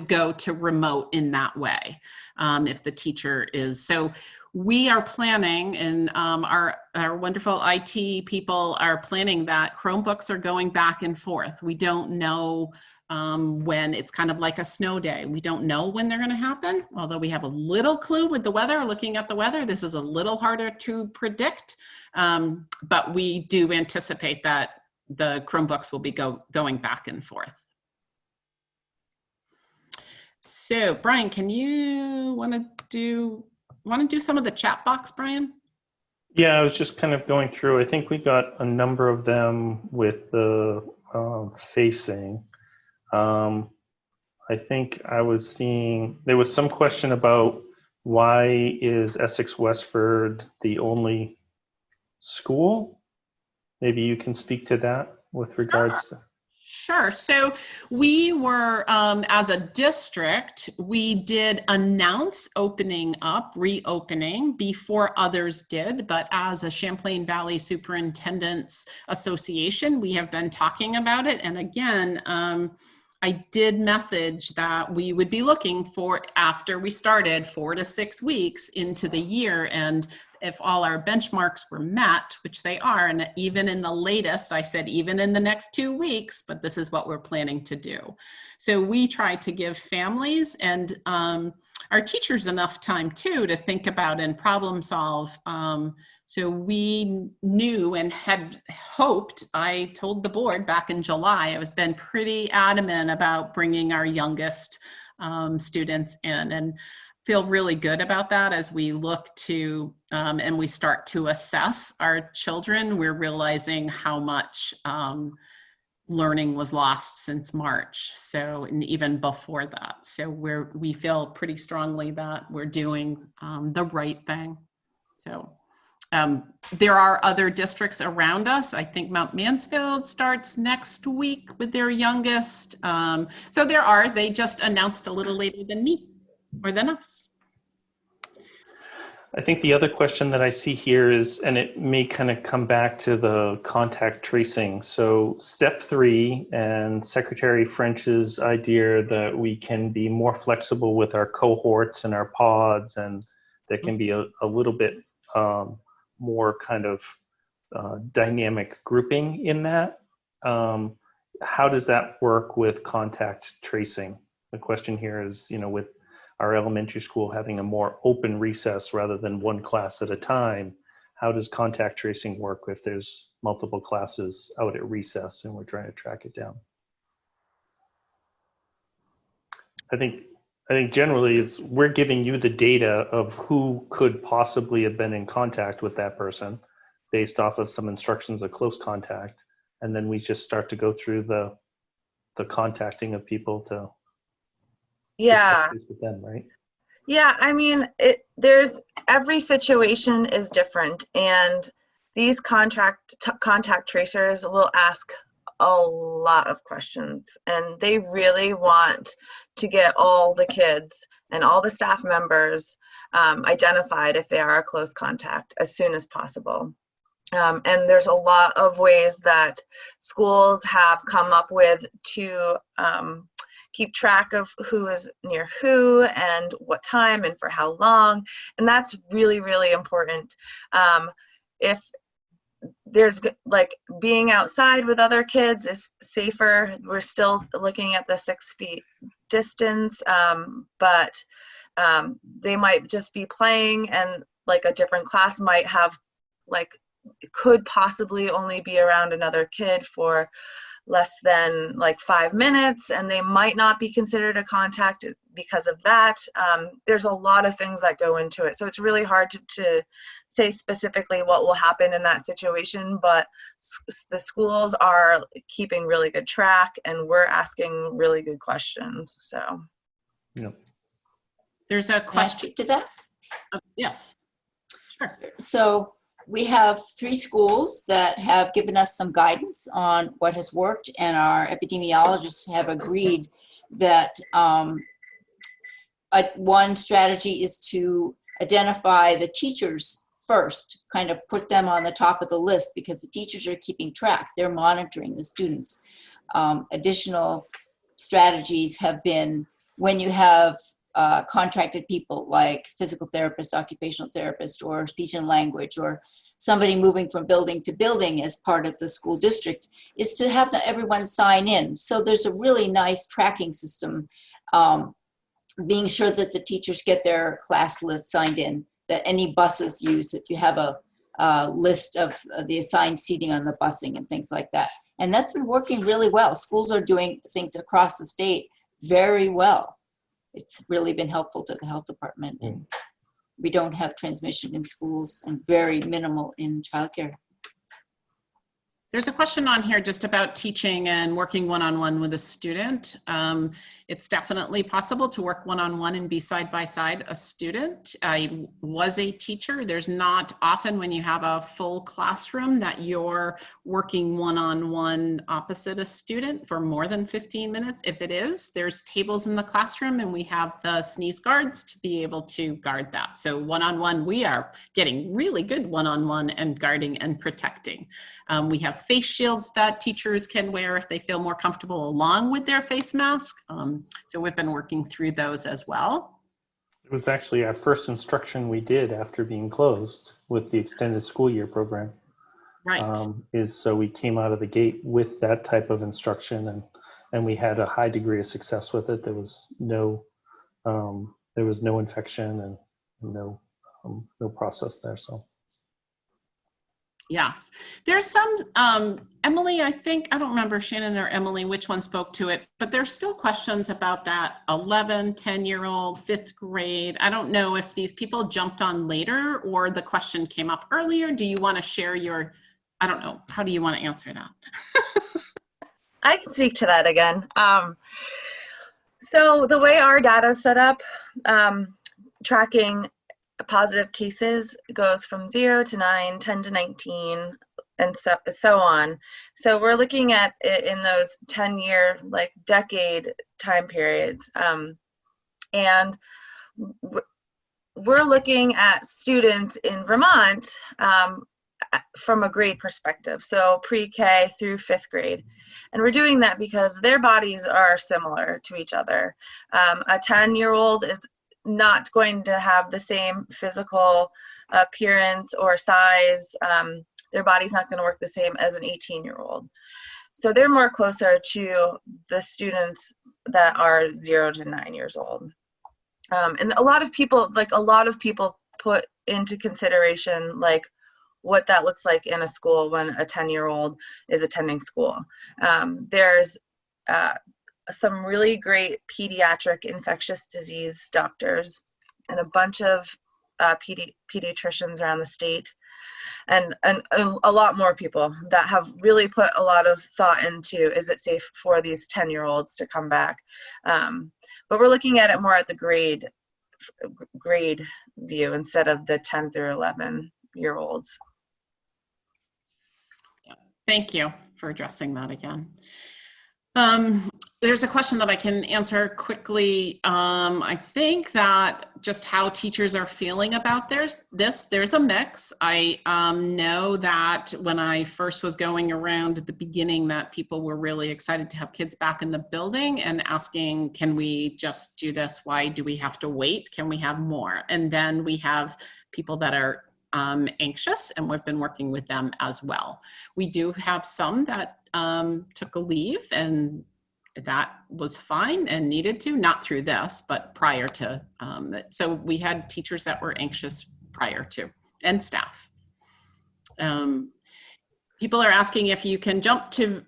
[SPEAKER 1] go to remote in that way if the teacher is. So we are planning, and our wonderful IT people are planning that Chromebooks are going back and forth. We don't know when. It's kind of like a snow day. We don't know when they're going to happen, although we have a little clue with the weather. Looking at the weather, this is a little harder to predict, but we do anticipate that the Chromebooks will be going back and forth. So Brian, can you want to do some of the chat box, Brian?
[SPEAKER 6] Yeah, I was just kind of going through. I think we got a number of them with the facing. I think I was seeing, there was some question about why is Essex Westford the only school? Maybe you can speak to that with regards to.
[SPEAKER 1] Sure. So we were, as a district, we did announce reopening before others did. But as a Champlain Valley Superintendents Association, we have been talking about it. And again, I did message that we would be looking for, after we started, 4 to 6 weeks into the year. And if all our benchmarks were met, which they are, and even in the latest, I said, even in the next 2 weeks, but this is what we're planning to do. So we try to give families and our teachers enough time too to think about and problem solve. So we knew and had hoped, I told the board back in July, I've been pretty adamant about bringing our youngest students in, and feel really good about that as we look to and we start to assess our children. We're realizing how much learning was lost since March. So, and even before that. So we feel pretty strongly that we're doing the right thing. So there are other districts around us. I think Mount Mansfield starts next week with their youngest. So they just announced a little later than me. Or than us.
[SPEAKER 6] I think the other question that I see here is, and it may kind of come back to the contact tracing. So step 3 and Secretary French's idea that we can be more flexible with our cohorts and our pods, and there can be a little bit more kind of dynamic grouping in that. How does that work with contact tracing? The question here is, with our elementary school having a more open recess rather than one class at a time, how does contact tracing work if there's multiple classes out at recess and we're trying to track it down? I think generally we're giving you the data of who could possibly have been in contact with that person based off of some instructions of close contact. and then we just start to go through the contacting of people to
[SPEAKER 2] Yeah.
[SPEAKER 6] touch base with them, right?
[SPEAKER 2] Yeah, I mean, every situation is different, and these contact tracers will ask a lot of questions, and they really want to get all the kids and all the staff members identified if they are a close contact as soon as possible. And there's a lot of ways that schools have come up with to keep track of who is near who and what time and for how long. And that's really, really important. If there's like being outside with other kids is safer. We're still looking at the 6 feet distance, but they might just be playing, and like a different class might have could possibly only be around another kid for less than 5 minutes, and they might not be considered a contact because of that. There's a lot of things that go into it, so it's really hard to say specifically what will happen in that situation, but the schools are keeping really good track, and we're asking really good questions. So
[SPEAKER 6] Yeah.
[SPEAKER 1] There's a
[SPEAKER 4] Can I
[SPEAKER 1] question.
[SPEAKER 4] speak to that?
[SPEAKER 1] Yes, sure.
[SPEAKER 4] So we have 3 schools that have given us some guidance on what has worked, and our epidemiologists have agreed that one strategy is to identify the teachers first, kind of put them on the top of the list, because the teachers are keeping track. They're monitoring the students. Additional strategies have been when you have contracted people like physical therapists, occupational therapists, or speech and language, or somebody moving from building to building as part of the school district, is to have everyone sign in. So there's a really nice tracking system, being sure that the teachers get their class list signed in, that any buses use, that you have a list of the assigned seating on the busing and things like that. And that's been working really well. Schools are doing things across the state very well. It's really been helpful to the health department. And we don't have transmission in schools, and very minimal in childcare.
[SPEAKER 1] There's a question on here just about teaching and working one-on-one with a student. It's definitely possible to work one-on-one and be side by side a student. I was a teacher. There's not often when you have a full classroom that you're working one-on-one opposite a student for more than 15 minutes. If it is, there's tables in the classroom, and we have the sneeze guards to be able to guard that. So one-on-one, we are getting really good one-on-one and guarding and protecting. We have face shields that teachers can wear if they feel more comfortable along with their face mask. So we've been working through those as well.
[SPEAKER 6] It was actually our first instruction we did after being closed with the extended school year program.
[SPEAKER 1] Right.
[SPEAKER 6] So we came out of the gate with that type of instruction, and we had a high degree of success with it. There was no infection and no process there. So.
[SPEAKER 1] Yes, there's some, Emily, I think, I don't remember Shannon or Emily, which one spoke to it, but there's still questions about that 11, 10-year-old, 5th grade. I don't know if these people jumped on later or the question came up earlier. Do you want to share your, I don't know, how do you want to answer that?
[SPEAKER 2] I can speak to that again. So the way our data is set up, tracking positive cases goes from 0 to 9, 10 to 19, and so on. So we're looking at it in those 10-year, decade time periods. And we're looking at students in Vermont from a grade perspective, so pre-K through 5th grade. And we're doing that because their bodies are similar to each other. A 10-year-old is not going to have the same physical appearance or size. Their body's not going to work the same as an 18-year-old. So they're more closer to the students that are 0 to 9 years old. And a lot of people put into consideration what that looks like in a school when a 10-year-old is attending school. There's some really great pediatric infectious disease doctors and a bunch of pediatricians around the state and a lot more people that have really put a lot of thought into, is it safe for these 10-year-olds to come back? But we're looking at it more at the grade view instead of the 10 through 11-year-olds.
[SPEAKER 1] Thank you for addressing that again. There's a question that I can answer quickly. I think that just how teachers are feeling about there's a mix. I know that when I first was going around at the beginning, that people were really excited to have kids back in the building and asking, can we just do this? Why do we have to wait? Can we have more? And then we have people that are anxious, and we've been working with them as well. We do have some that took a leave, and that was fine and needed to, not through this, but prior to. So we had teachers that were anxious prior to, and staff. People are asking if you can jump to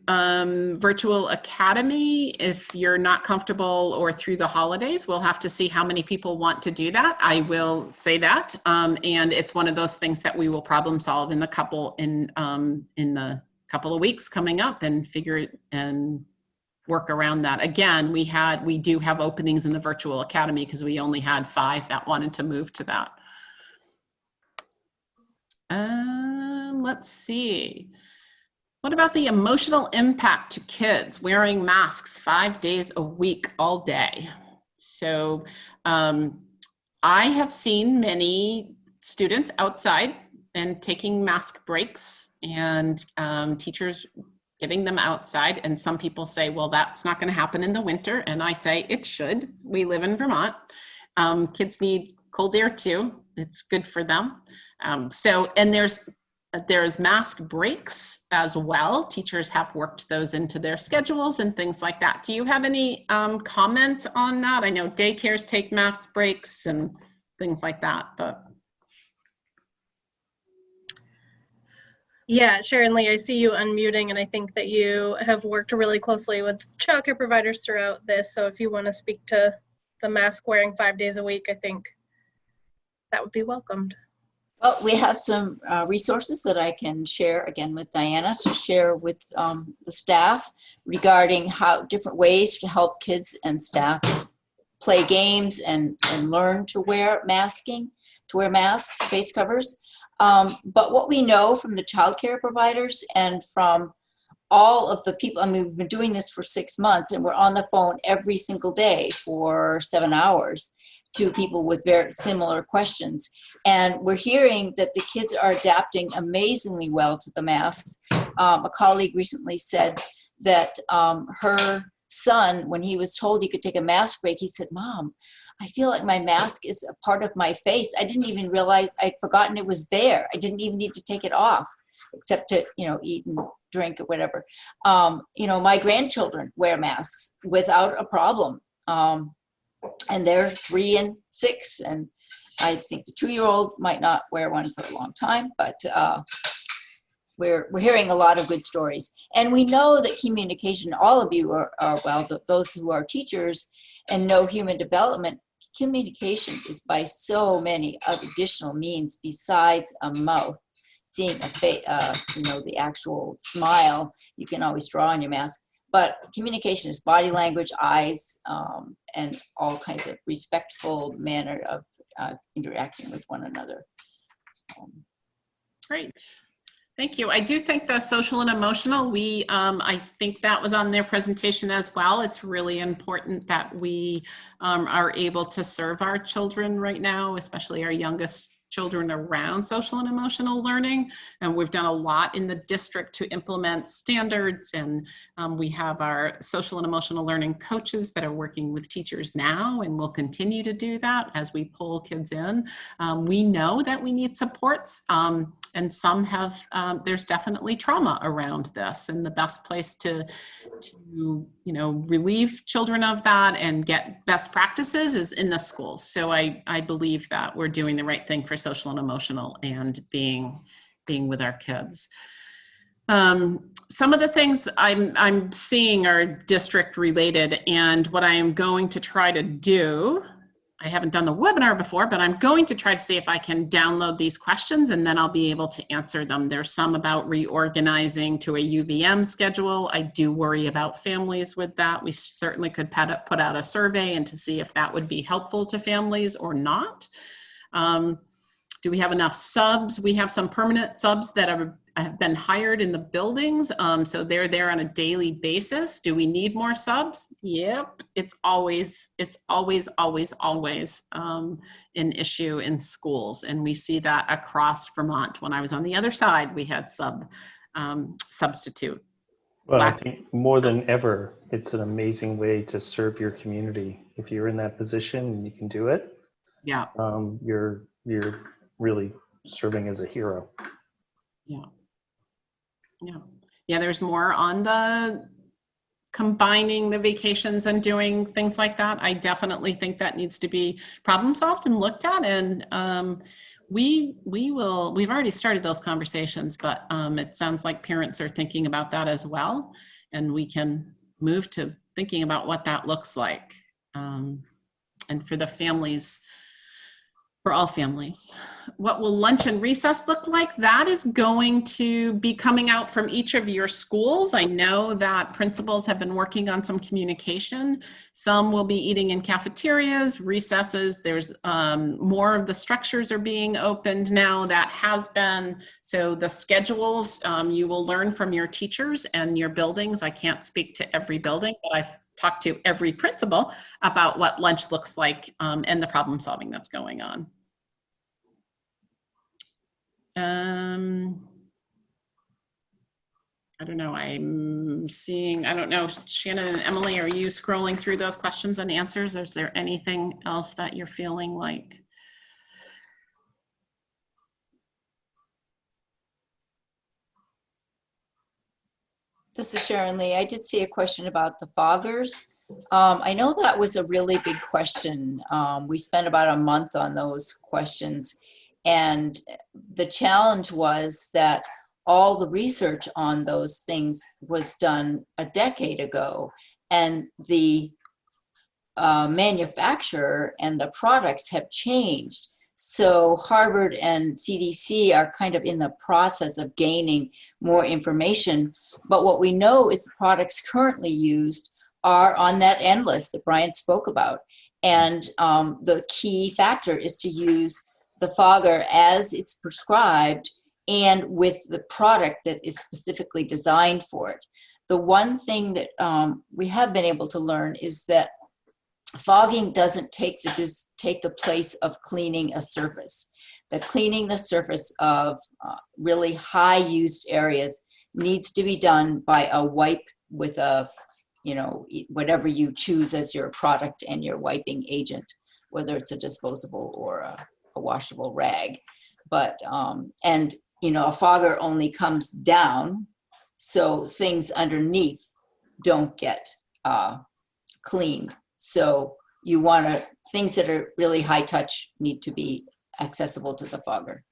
[SPEAKER 1] virtual academy if you're not comfortable or through the holidays. We'll have to see how many people want to do that. I will say that, and it's one of those things that we will problem solve in the couple of weeks coming up and figure and work around that. Again, we do have openings in the virtual academy because we only had 5 that wanted to move to that. Let's see. What about the emotional impact to kids wearing masks 5 days a week, all day? So I have seen many students outside and taking mask breaks, and teachers getting them outside. And some people say, well, that's not going to happen in the winter. And I say it should. We live in Vermont. Kids need cold air too. It's good for them. And there's mask breaks as well. Teachers have worked those into their schedules and things like that. Do you have any comments on that? I know daycares take mask breaks and things like that, but.
[SPEAKER 3] Yeah, Sharon Lee, I see you unmuting, and I think that you have worked really closely with childcare providers throughout this. So if you want to speak to the mask wearing 5 days a week, I think that would be welcomed.
[SPEAKER 4] Well, we have some resources that I can share again with Diana to share with the staff regarding how different ways to help kids and staff play games and learn to wear masks, face covers. But what we know from the childcare providers and from all of the people, I mean, we've been doing this for 6 months, and we're on the phone every single day for 7 hours to people with very similar questions. And we're hearing that the kids are adapting amazingly well to the masks. A colleague recently said that her son, when he was told he could take a mask break, he said, "Mom, I feel like my mask is a part of my face. I didn't even realize, I'd forgotten it was there. I didn't even need to take it off, except to, eat and drink or whatever." My grandchildren wear masks without a problem. And they're 3 and 6. And I think the 2-year-old might not wear one for a long time, but we're hearing a lot of good stories. And we know that communication, all of you are those who are teachers and know human development, communication is by so many additional means besides a mouth. Seeing a face, the actual smile, you can always draw on your mask. But communication is body language, eyes, and all kinds of respectful manner of interacting with one another.
[SPEAKER 1] Great. Thank you. I do think the social and emotional, I think that was on their presentation as well. It's really important that we are able to serve our children right now, especially our youngest children, around social and emotional learning. And we've done a lot in the district to implement standards, and we have our social and emotional learning coaches that are working with teachers now, and will continue to do that as we pull kids in. We know that we need supports, and some have, there's definitely trauma around this, and the best place to relieve children of that and get best practices is in the schools. So I believe that we're doing the right thing for social and emotional and being with our kids. Some of the things I'm seeing are district related, and what I am going to try to do I haven't done the webinar before, but I'm going to try to see if I can download these questions and then I'll be able to answer them. There's some about reorganizing to a UVM schedule. I do worry about families with that. We certainly could put out a survey and to see if that would be helpful to families or not. Do we have enough subs? We have some permanent subs that have been hired in the buildings. So they're there on a daily basis. Do we need more subs? Yep. It's always an issue in schools. And we see that across Vermont. When I was on the other side, we had substitute.
[SPEAKER 6] Well, I think more than ever, it's an amazing way to serve your community. If you're in that position and you can do it,
[SPEAKER 1] yeah,
[SPEAKER 6] you're really serving as a hero.
[SPEAKER 1] Yeah, there's more on the combining the vacations and doing things like that. I definitely think that needs to be problem solved and looked at, and we've already started those conversations, but it sounds like parents are thinking about that as well, and we can move to thinking about what that looks like. And for the families, for all families. What will lunch and recess look like? That is going to be coming out from each of your schools. I know that principals have been working on some communication. Some will be eating in cafeterias, recesses. There's more of the structures are being opened now. That has been, so the schedules you will learn from your teachers and your buildings. I can't speak to every building, but I've talked to every principal about what lunch looks like and the problem solving that's going on. I don't know, I'm seeing, I don't know, Shannon and Emily, are you scrolling through those questions and answers? Or is there anything else that you're feeling like?
[SPEAKER 4] This is Sharon Lee. I did see a question about the foggers. I know that was a really big question. We spent about a month on those questions. And the challenge was that all the research on those things was done a decade ago. And the manufacturer and the products have changed. So Harvard and CDC are kind of in the process of gaining more information. But what we know is the products currently used are on that end list that Brian spoke about. And the key factor is to use the fogger as it's prescribed and with the product that is specifically designed for it. The one thing that we have been able to learn is that fogging doesn't take the place of cleaning a surface. That cleaning the surface of really high used areas needs to be done by a wipe with a, whatever you choose as your product and your wiping agent, whether it's a disposable or a washable rag. But, a fogger only comes down, so things underneath don't get cleaned. So you want to, things that are really high touch need to be accessible to the fogger.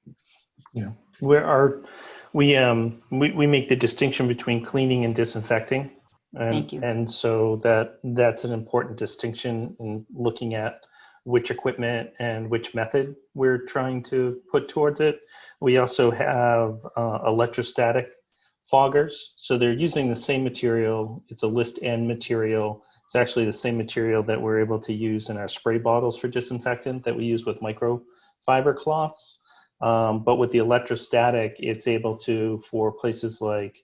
[SPEAKER 6] Yeah, we make the distinction between cleaning and disinfecting. And,
[SPEAKER 4] Thank you.
[SPEAKER 6] And so that's an important distinction in looking at which equipment and which method we're trying to put towards it. We also have electrostatic foggers. So they're using the same material. It's a list N material. It's actually the same material that we're able to use in our spray bottles for disinfectant that we use with microfiber cloths. But with the electrostatic, it's able to, for places like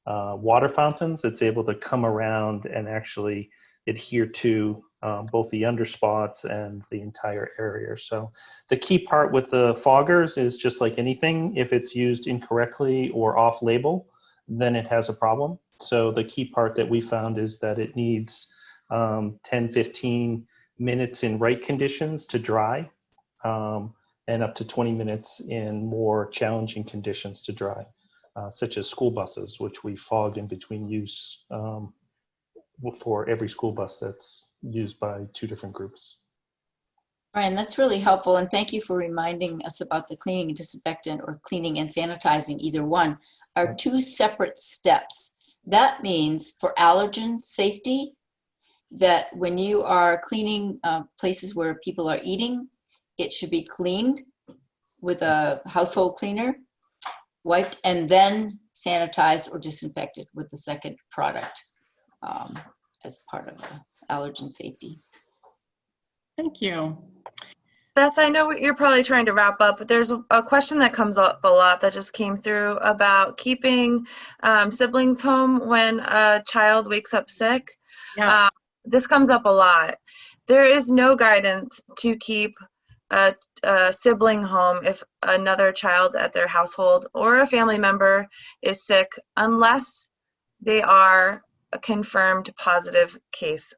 [SPEAKER 6] water fountains, it's able to come around and actually adhere to both the underspots and the entire area. So the key part with the foggers is just like anything, if it's used incorrectly or off label, then it has a problem. So the key part that we found is that it needs 10-15 minutes in right conditions to dry, and up to 20 minutes in more challenging conditions to dry, such as school buses, which we fog in between use for every school bus that's used by 2 different groups.
[SPEAKER 4] Brian, that's really helpful. And thank you for reminding us about the cleaning and disinfectant, or cleaning and sanitizing, either one, are 2 separate steps. That means for allergen safety, that when you are cleaning places where people are eating, it should be cleaned with a household cleaner, wiped, and then sanitized or disinfected with the second product as part of allergen safety.
[SPEAKER 1] Thank you.
[SPEAKER 2] Beth, I know you're probably trying to wrap up, but there's a question that comes up a lot that just came through about keeping siblings home when a child wakes up sick.
[SPEAKER 1] Yeah.
[SPEAKER 2] This comes up a lot. There is no guidance to keep a sibling home if another child at their household or a family member is sick unless they are a confirmed positive case.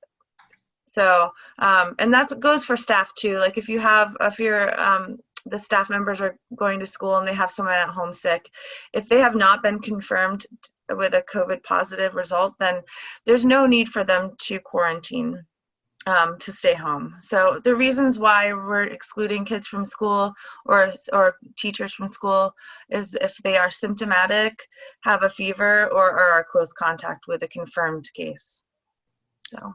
[SPEAKER 2] So, and that goes for staff too. Like if you're, the staff members are going to school and they have someone at home sick, if they have not been confirmed with a COVID positive result, then there's no need for them to quarantine, to stay home. So the reasons why we're excluding kids from school or teachers from school is if they are symptomatic, have a fever, or are close contact with a confirmed case. So.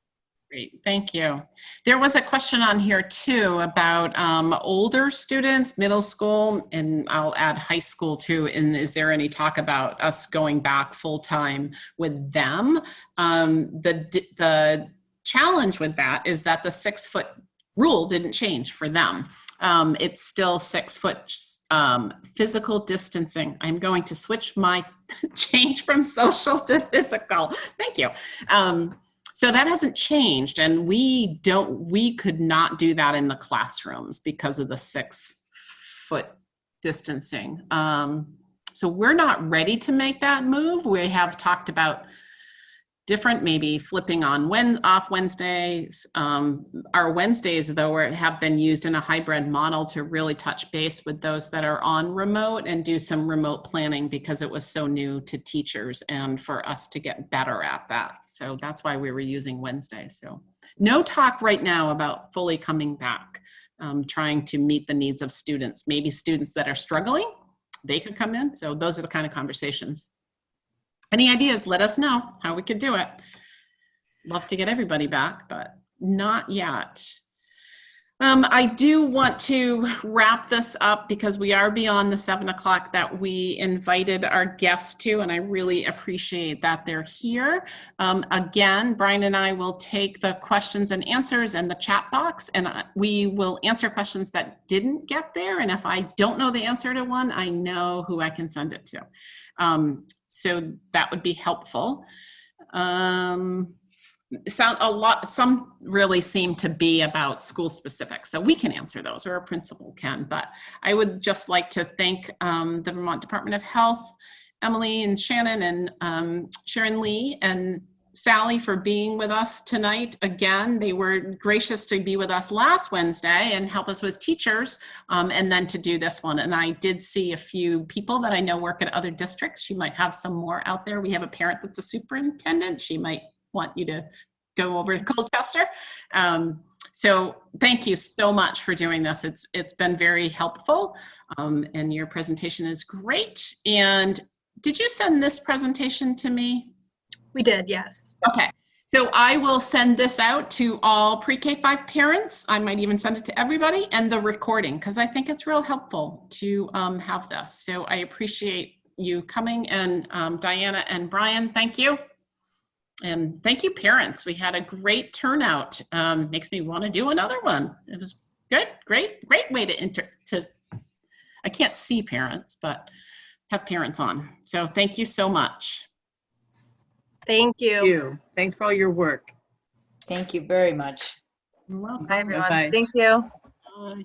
[SPEAKER 1] Great, thank you. There was a question on here too about older students, middle school, and I'll add high school too. And is there any talk about us going back full time with them? The challenge with that is that the 6 foot rule didn't change for them. It's still 6 foot physical distancing. I'm going to switch my change from social to physical. Thank you. So that hasn't changed, and we could not do that in the classrooms because of the 6 foot distancing. So we're not ready to make that move. We have talked about different, maybe flipping on off Wednesdays. Our Wednesdays, though, have been used in a hybrid model to really touch base with those that are on remote and do some remote planning because it was so new to teachers and for us to get better at that. So that's why we were using Wednesdays. So no talk right now about fully coming back, trying to meet the needs of students. Maybe students that are struggling, they could come in. So those are the kind of conversations. Any ideas, let us know how we could do it. Love to get everybody back, but not yet. I do want to wrap this up because we are beyond the 7 o'clock that we invited our guests to, and I really appreciate that they're here. Again, Brian and I will take the questions and answers in the chat box, and we will answer questions that didn't get there. And if I don't know the answer to one, I know who I can send it to. So that would be helpful. Some really seem to be about school specific, so we can answer those, or a principal can, but I would just like to thank the Vermont Department of Health, Emily and Shannon and Sharon Lee and Sally for being with us tonight. Again, they were gracious to be with us last Wednesday and help us with teachers, and then to do this one. And I did see a few people that I know work at other districts. You might have some more out there. We have a parent that's a superintendent. She might want you to go over to Colchester. So thank you so much for doing this. It's been very helpful, and your presentation is great. And did you send this presentation to me?
[SPEAKER 3] We did, yes.
[SPEAKER 1] Okay, so I will send this out to all pre-K-5 parents. I might even send it to everybody, and the recording, because I think it's real helpful to have this. So I appreciate you coming, and Diana and Brian, thank you. And thank you, parents. We had a great turnout. Makes me want to do another one. It was good, great way to I can't see parents, but have parents on. So thank you so much.
[SPEAKER 3] Thank you.
[SPEAKER 5] Thanks for all your work.
[SPEAKER 4] Thank you very much.
[SPEAKER 1] You're welcome.
[SPEAKER 2] Hi, everyone.
[SPEAKER 5] Bye-bye.
[SPEAKER 2] Thank you.
[SPEAKER 1] Bye.